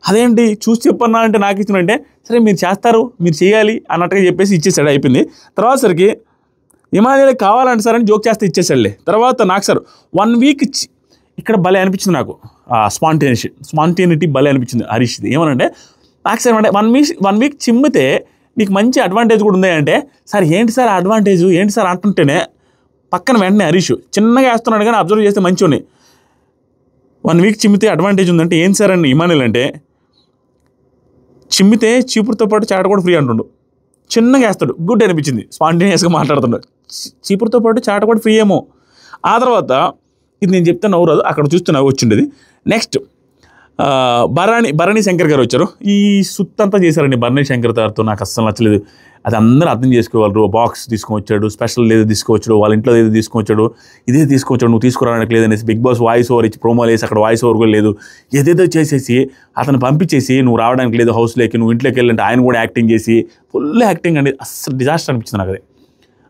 అదేంటి చూసి చెప్పన్నా అంటే నాకు ఇచ్చినంటే, సరే మీరు చేస్తారు, మీరు చేయాలి అన్నట్టుగా చెప్పేసి ఇచ్చేసాడు. అయిపోయింది. తర్వాత సరికి ఇమానుయేల్కి కావాలంటే సార్ అని జోక్ చేస్తే ఇచ్చేసాడులే. తర్వాత నాకు సార్ 1 వీక్ ఇక్కడ భలే అనిపించింది నాకు, స్పాంటేనిటీ భలే అనిపించింది హరీష్ది. ఏమనంటే నాకు సార్ అంటే 1 వీక్ చిమ్మితే నీకు మంచి అడ్వాంటేజ్ కూడా ఉంది అంటే, సార్ ఏంటి సార్ అడ్వాంటేజ్ ఏంటి సార్ అంటుంటేనే పక్కన వెంటనే హరీష్ చిన్నగా వేస్తున్నాడు కానీ అబ్జర్వ్ చేస్తే మంచిగా ఉన్నాయి. 1 వీక్ చిమ్మితే అడ్వాంటేజ్ ఉందంటే ఏం సార్ అని ఇమానుయేల్ అంటే, చిమ్మితే చీపురుతో పాటు చాట కూడా ఫ్రీ అంటుండు. చిన్నగా వేస్తాడు, గుడ్ అనిపించింది, స్పాంటేనియస్గా మాట్లాడుతున్నాడు. చీపురుతో పాటు చాట కూడా ఫ్రీ ఏమో. ఆ తర్వాత ఇది నేను చెప్తే నవ్వురాదు, అక్కడ చూస్తే నవ్వు వచ్చిండేది. నెక్స్ట్ భరణి శంకర్ గారు వచ్చారు. ఈ సుత్తంతా చేశారండి భరణి శంకర్ గారితో, నాకు అస్సలు నచ్చలేదు. అది అందరూ అర్థం చేసుకోగలరు. బాక్స్ తీసుకొచ్చాడు, స్పెషల్ ఏదో తీసుకొచ్చాడు, వాళ్ళ ఇంట్లో ఏదో తీసుకొచ్చాడు, ఇదే తీసుకొచ్చాడు, నువ్వు తీసుకురావడానికి లేదనేసి బిగ్ బాస్ వాయిస్ ఓవర్ ఇచ్చి ప్రోమోలు వేసి అక్కడ వాయిస్ ఓవర్ కూడా లేదు, ఏదేదో చేసేసి అతను పంపించేసి నువ్వు రావడానికి లేదు హౌస్లోకి, నువ్వు ఇంట్లోకి వెళ్ళంటే ఆయన కూడా యాక్టింగ్ చేసి ఫుల్ యాక్టింగ్ అండి. అస్సలు డిజాస్టర్ అనిపించింది నాకు.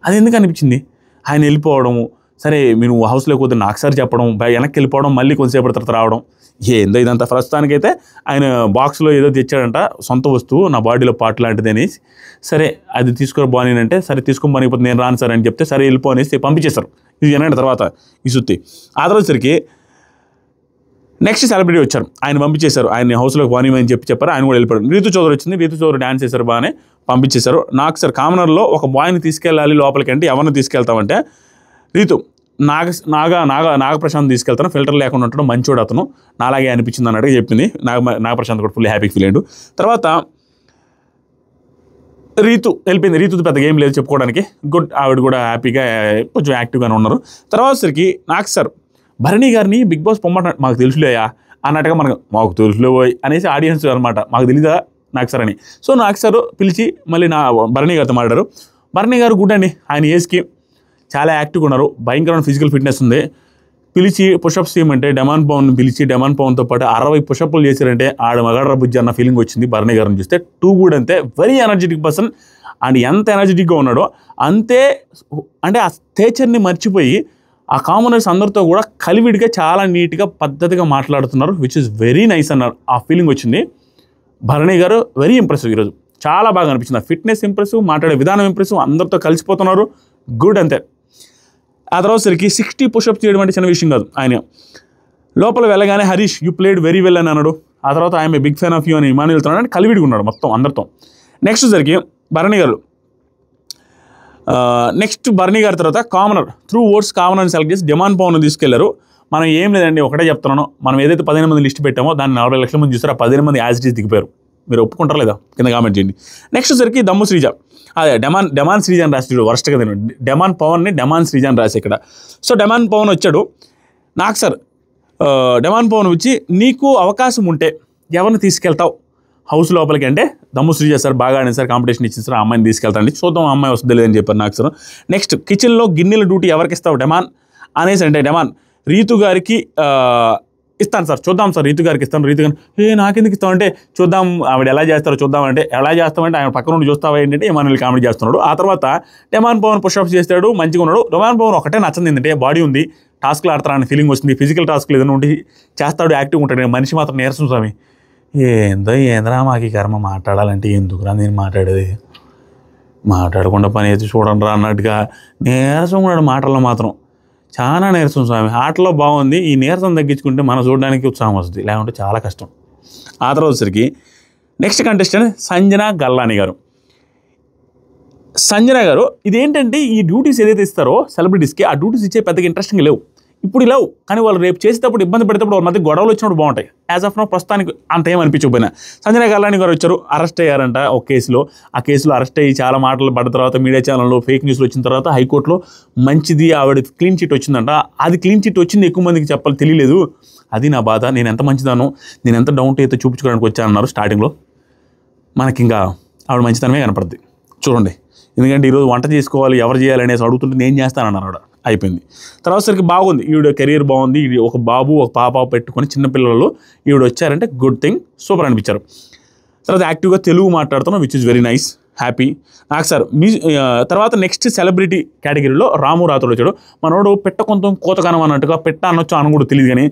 అది ఎందుకు అనిపించింది, ఆయన వెళ్ళిపోవడము, సరే మీరు హౌస్లోకి పోతే నాకు సార్ చెప్పడం, వెనక్కి వెళ్ళిపోవడం, మళ్ళీ కొంతసేపటి తర్వాత రావడం, ఏందో ఇదంతా. ప్రస్తుతానికైతే ఆయన బాక్స్లో ఏదో తెచ్చాడంట, సొంత వస్తువు, నా బాడీలో పార్ట్ లాంటిది అనేసి, సరే అది తీసుకుని బాగానేనంటే, సరే తీసుకొని బానిపోతే నేను రాను సార్ అని చెప్తే, సరే వెళ్ళిపో అనేసి పంపించేస్తారు. ఇది వినండి తర్వాత ఈ సుత్తి. ఆ తర్వాత సరికి నెక్స్ట్ సెలబ్రిటీ వచ్చారు, ఆయన పంపించేశారు, ఆయన హౌస్లోకి బానిమని చెప్పారు, ఆయన కూడా వెళ్ళిపోయాడు. రీతు చౌదరి వచ్చింది, రీతు చౌదరి డ్యాన్స్ చేశారు, బాగానే పంపించేశారు. నాకు సార్ కామనర్లో ఒక బాయ్ని తీసుకెళ్ళాలి లోపలికి అంటే ఎవరిని తీసుకెళ్తామంటే రీతు, నాగప్రశాంత్ తీసుకెళ్తాను, ఫిల్టర్ లేకుండా ఉంటాడు, మంచోడు అతను, నాలాగే అనిపించింది అన్నట్టుగా చెప్పింది. నాగప్రశాంత్ కూడా ఫుల్ హ్యాపీ ఫీల్ అయ్యాడు. తర్వాత రీతు వెళ్ళిపోయింది. రీతు పెద్దగా ఏం లేదు చెప్పుకోవడానికి, గుడ్, ఆవిడ కూడా హ్యాపీగా కొంచెం యాక్టివ్గానే ఉన్నారు. తర్వాత సరికి నాకు సార్ భరణి గారిని బిగ్ బాస్ పొమ్మంట, మాకు తెలుసులేయా అన్నట్టుగా మాకు తెలుసులే పోయి అనేసి ఆడియన్స్ అనమాట, మాకు తెలీదా నాకు సార్ అని. సో నాకు సార్ పిలిచి మళ్ళీ భరణి గారితో మాట్లాడారు. భరణి గారు గుడ్ అండి, ఆయన ఏజ్కి చాలా యాక్టివ్గా ఉన్నారు, భయంకరమైన ఫిజికల్ ఫిట్నెస్ ఉంది. పిలిచి పుషప్స్ చేయమంటే డెమాన్ పవన్ పిలిచి డెమాన్ పవన్తో పాటు 60 పుషప్లు చేశారంటే ఆడ మగాడ్ర బుజ్జి అన్న ఫీలింగ్ వచ్చింది భరణి గారిని చూస్తే. 2 కూడా అంతే, వెరీ ఎనర్జెటిక్ పర్సన్. అండ్ ఎంత ఎనర్జెటిక్గా ఉన్నాడో అంతే, అంటే ఆ స్టేచర్ని మర్చిపోయి ఆ కామనర్స్ అందరితో కూడా కలివిడిగా చాలా నీట్గా పద్ధతిగా మాట్లాడుతున్నారు, విచ్ ఇస్ వెరీ నైస్ అన్నారు. ఆ ఫీలింగ్ వచ్చింది. భరణి గారు వెరీ ఇంప్రెసివ్, ఈరోజు చాలా బాగా అనిపించింది. ఆ ఫిట్నెస్ ఇంప్రెసివ్, మాట్లాడే విధానం ఇంప్రెసివ్, అందరితో కలిసిపోతున్నారు, గుడ్ అంతే. ఆ తర్వాత సరికి 60 పుషప్స్ చేయడం అంటే చిన్న విషయం కాదు. ఆయన లోపల వెళ్ళగానే Harish you played very well అని అన్నాడు. ఆ తర్వాత ఆయన బిగ్ ఫ్యాన్ ఆఫ్ యూ అని ఇమానుయేల్ వెళ్తున్నాడు, అని కలివిడిగా ఉన్నాడు మొత్తం అందరితో. నెక్స్ట్ సరికి భరణి గారు, నెక్స్ట్ భరణి గారి తర్వాత కామనర్ త్రూ ఓట్స్ కామనర్ని సెలెక్ట్ చేసి డెమాన్ పవన్ తీసుకెళ్లారు. మనం ఏం లేదండి, ఒకటే చెప్తున్నాను, మనం ఏదైతే 15 మంది లిస్ట్ పెట్టామో దాన్ని 40 లక్షల మంది చూస్తారో, 15 మంది యాజ్ ఇట్ ఈజ్ దిగిపోయారు. మీరు ఒప్పుకుంటారా లేదా కింద కామెంట్ చేయండి. నెక్స్ట్ సరికి దమ్ము శ్రీజ, అదే డెమాన్ శ్రీజ అని రాసి వరస్ట్ కదా, డెమాన్ పవన్ని డెమాన్ శ్రీజ అని రాసి ఇక్కడ. సో డెమాన్ పవన్ వచ్చాడు. నాకు సార్ డెమాన్ పవన్ వచ్చి నీకు అవకాశం ఉంటే ఎవరిని తీసుకెళ్తావు హౌస్ లోపలికి అంటే దమ్ము శ్రీజ సార్ బాగా ఆడింది సార్, కాంపిటీషన్ ఇచ్చింది సార్, ఆ అమ్మాయిని తీసుకెళ్తాండి, చూద్దాం అమ్మాయి వస్తుంది లేదని చెప్పారు నాకు సార్. నెక్స్ట్ కిచెన్లో గిన్నెల డ్యూటీ ఎవరికి ఇస్తావు డెమాన్ అనేసి అంటే డెమాన్ రీతు గారికి ఇస్తాను సార్, చూద్దాం సార్ రీతు గారికి ఇస్తాను. రీతు గారు నాకెందుకు ఇస్తామంటే చూద్దాం ఆవిడ ఎలా చేస్తారో చూద్దామంటే, ఎలా చేస్తామంటే ఆయన పక్క నుండి చూస్తావా ఏంటంటే ఏమన్నా కామెడీ చేస్తున్నాడు. ఆ తర్వాత డెమాన్ పవన్ పుషప్స్ చేస్తాడు, మంచిగా ఉన్నాడు. డెమాన్ పవన్ ఒకటే నచ్చింది ఏంటంటే బాడీ ఉంది, టాస్క్లు ఆడతారని ఫీలింగ్ వస్తుంది, ఫిజికల్ టాస్క్లు ఏదైనా ఉండి చేస్తాడు, యాక్టివ్ ఉంటాడు. మనిషి మాత్రం నీరసం స్వామి, ఏంద్రా మాకు ఈ కర్మ మాట్లాడాలంటే ఎందుకురా నేను మాట్లాడేది, మాట్లాడకుండా పని అయితే చూడండి రా అన్నట్టుగా నీరసం ఉన్నాడు మాటల్లో మాత్రం, చాలా నీరసం స్వామి. ఆటలో బాగుంది, ఈ నీరసం తగ్గించుకుంటే మనం చూడడానికి ఉత్సాహం వస్తుంది, లేకుంటే చాలా కష్టం. ఆ తర్వాత వచ్చరికి నెక్స్ట్ కంటెస్టెంట్ సంజన గల్లాని గారు. సంజన గారు ఇదేంటంటే ఈ డ్యూటీస్ ఏదైతే ఇస్తారో సెలబ్రిటీస్కి, ఆ డ్యూటీస్ ఇచ్చే పెద్దగా ఇంట్రెస్టింగ్ లేవు, ఇప్పుడు లేవు. కానీ వాళ్ళు రేపు చేసేటప్పుడు ఇబ్బంది పడేటప్పుడు వాళ్ళ మధ్య గొడవలు వచ్చినప్పుడు బాగుంటాయి. యాజ్ ఆఫ్ నో ప్రస్తుతానికి అంత ఏమనిపించకపోయినా సంజన గల్లాని గారు వచ్చారు, అరెస్ట్ అయ్యారంట ఒక కేసులో. ఆ కేసులో అరెస్ట్ అయ్యి చాలా మాటలు పడ్డ తర్వాత మీడియా ఛానల్లో ఫేక్ న్యూస్లు వచ్చిన తర్వాత హైకోర్టులో మంచిది ఆవిడ క్లీన్ చిట్ వచ్చిందంట. అది క్లీన్ చిట్ వచ్చింది ఎక్కువ మందికి చెప్పాలి తెలియలేదు, అది నా బాధ. నేను ఎంత మంచిదానో, నేను ఎంత డౌన్ అయితే చూపించుకోవడానికి వచ్చానన్నారు స్టార్టింగ్లో. మనకి ఇంకా ఆవిడ మంచితనమే కనపడుద్ది చూడండి. ఎందుకంటే ఈరోజు వంట చేసుకోవాలి ఎవరు చేయాలనేసి అడుగుతుంటే నేను చేస్తానన్నారు ఆవిడ, అయిపోయింది. తర్వాత సరికి బాగుంది, ఈవిడ కెరీర్ బాగుంది, ఒక బాబు ఒక పాప పెట్టుకొని చిన్నపిల్లలు ఈవిడ వచ్చారంటే గుడ్ థింగ్, సూపర్ అనిపించారు. తర్వాత యాక్టివ్గా తెలుగు మాట్లాడుతున్నాం, which is very nice, happy నాకు సార్. మీ తర్వాత నెక్స్ట్ సెలబ్రిటీ కేటగిరీలో రాము రాథోడ్ వచ్చాడు. మనోడు పెట్ట కొంత కోతగానం అన్నట్టుగా, పెట్ట అనొచ్చు అని కూడా తెలియదు కానీ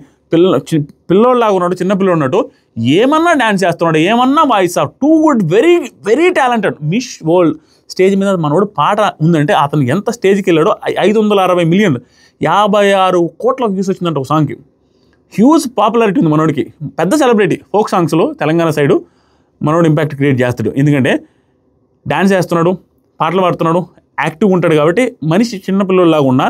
పిల్లోళ్ళలాగా ఉన్నాడు, చిన్న పిల్లలు ఉన్నట్టు, ఏమన్నా డ్యాన్స్ చేస్తున్నాడు, ఏమన్నా voice of too good, very very talented. Miss world stage మీద మనోడు పాట ఉందంటే అతను ఎంత స్టేజ్కి వెళ్ళాడో, 560 మిలియన్ 56 కోట్ల వ్యూస్ వచ్చిందంట ఒక సాంగ్కి. హ్యూజ్ పాపులారిటీ ఉంది మనోడికి, పెద్ద సెలబ్రిటీ. ఫోక్ సాంగ్స్లో తెలంగాణ సైడు మనోడు ఇంపాక్ట్ క్రియేట్ చేస్తాడు, ఎందుకంటే డ్యాన్స్ చేస్తున్నాడు, పాటలు పాడుతున్నాడు, యాక్టివ్ ఉంటాడు. కాబట్టి మనిషి చిన్నపిల్లలాగా ఉన్న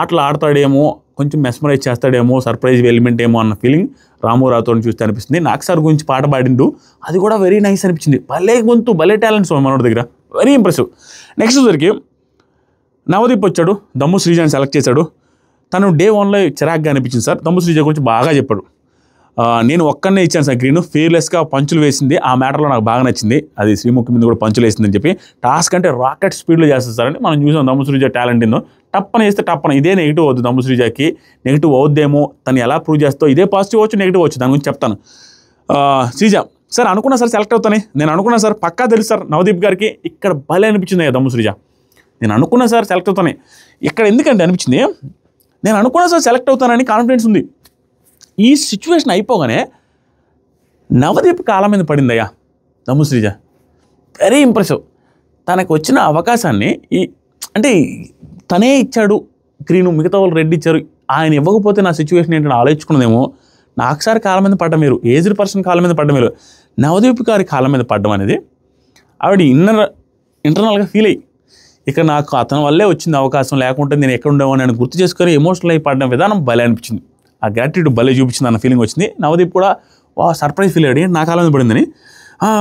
ఆటలు ఆడతాడేమో, కొంచెం మెస్మరైజ్ చేస్తాడేమో, సర్ప్రైజ్ ఎలిమెంట్ ఏమో అన్న ఫీలింగ్ రాము రాథోడ్ని చూస్తే అనిపిస్తుంది. నాకు సార్ గురించి పాట పాడిండు, అది కూడా వెరీ నైస్ అనిపించింది. భలే గొంతు, భలే టాలెంట్స్ మనోడి దగ్గర, వెరీ ఇంప్రెసివ్. నెక్స్ట్ వచ్చరికి నవదీప్ వచ్చాడు, దమ్ము శ్రీజాని సెలెక్ట్ చేశాడు. తను డే 1లో చిరాగ్గా అనిపించింది సార్. దమ్ము శ్రీజ గురించి బాగా చెప్పాడు. నేను ఒక్కనే ఇచ్చాను సార్ గ్రీన్, ఫెయిర్లెస్గా పంచులు వేసింది, ఆ మ్యాటర్లో నాకు బాగా నచ్చింది. అది శ్రీముఖి మీద కూడా పంచులు వేసిందని చెప్పి, టాస్క్ అంటే రాకెట్ స్పీడ్లో చేస్తుంది సార్ అని మనం చూసాం. దమ్ము శ్రీజ టాలెంట్ ఏందో, టప్పని చేస్తే టప్పన, ఇదే నెగిటివ్ అవుద్ది దమ్ము శ్రీజకి, నెగిటివ్ అవుద్దేమో, తను ఎలా ప్రూవ్ చేస్తావు, ఇదే పాజిటివ్ అవచ్చు నెగిటివ్ వచ్చు, దాని గురించి చెప్తాను. శ్రీజ సార్ అనుకున్నా సార్ సెలెక్ట్ అవుతానే, నేను అనుకున్నా సార్ పక్కా తెలుసు సార్ నవదీప్ గారికి, ఇక్కడ భలే అనిపించింది దమ్ము శ్రీజ. నేను అనుకున్నా సార్ సెలెక్ట్ అవుతానే, ఇక్కడ ఎందుకంటే అనిపించింది, నేను అనుకున్నా సార్ సెలెక్ట్ అవుతానని కాన్ఫిడెన్స్ ఉంది. ఈ సిచ్యువేషన్ అయిపోగానే నవదీప్ కాలం మీద పడిందయ్యా దమ్ము శ్రీజ, వెరీ ఇంప్రెసివ్. తనకు వచ్చిన అవకాశాన్ని అంటే తనే ఇచ్చాడు గ్రీను, మిగతా వాళ్ళు రెడ్ ఇచ్చారు, ఆయన ఇవ్వకపోతే నా సిచ్యువేషన్ ఏంటని ఆలోచించుకున్నదేమో. నాకు సార్ కాలం మీద పడ్డ మీరు, ఏజ్డ్ పర్సన్ కాలం మీద పడ్డ మీరు, నవదీప్ గారి కాలం మీద పడ్డం అనేది ఆవిడ ఇంటర్నల్గా ఫీల్ అయ్యి, ఇక నాకు అతని వల్లే వచ్చింది అవకాశం, లేకుంటే నేను ఎక్కడ ఉండేవాడిని అని గుర్తు చేసుకొని ఎమోషనల్ అయి పడ్డం విధానం భలే అనిపించింది. ఆ గ్రాటిట్యూడ్ భలే చూపించింది అన్న ఫీలింగ్ వచ్చింది. నవదీప్ కూడా సర్ప్రైజ్ ఫీల్ అయ్యాడు, నా కాలం మీద పడిందని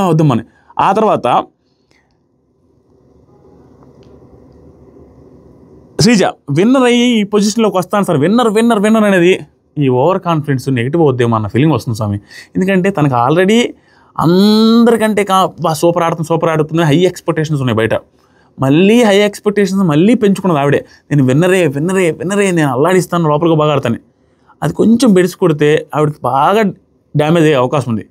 వద్దమ్మని. ఆ తర్వాత శ్రీజ విన్నర్ అయ్యి ఈ పొజిషన్లోకి వస్తాను సార్, విన్నర్ అనేది ఈ ఓవర్ కాన్ఫిడెన్స్ నెగిటివ్ అవుద్దేమో అన్న ఫీలింగ్ వస్తుంది స్వామి. ఎందుకంటే తనకు ఆల్రెడీ అందరికంటే సూపర్ ఆడుతుంది, హై ఎక్స్పెక్టేషన్స్ ఉన్నాయి బయట. మళ్ళీ హై ఎక్స్పెక్టేషన్స్ మళ్ళీ పెంచుకున్నది ఆవిడే, నేను విన్నరే నేను అల్లాడిస్తాను, లోపలికి బాగా ఆడతాను. అది కొంచెం బెడిసి కొడితే ఆవిడకి బాగా డ్యామేజ్ అయ్యే అవకాశం ఉంది.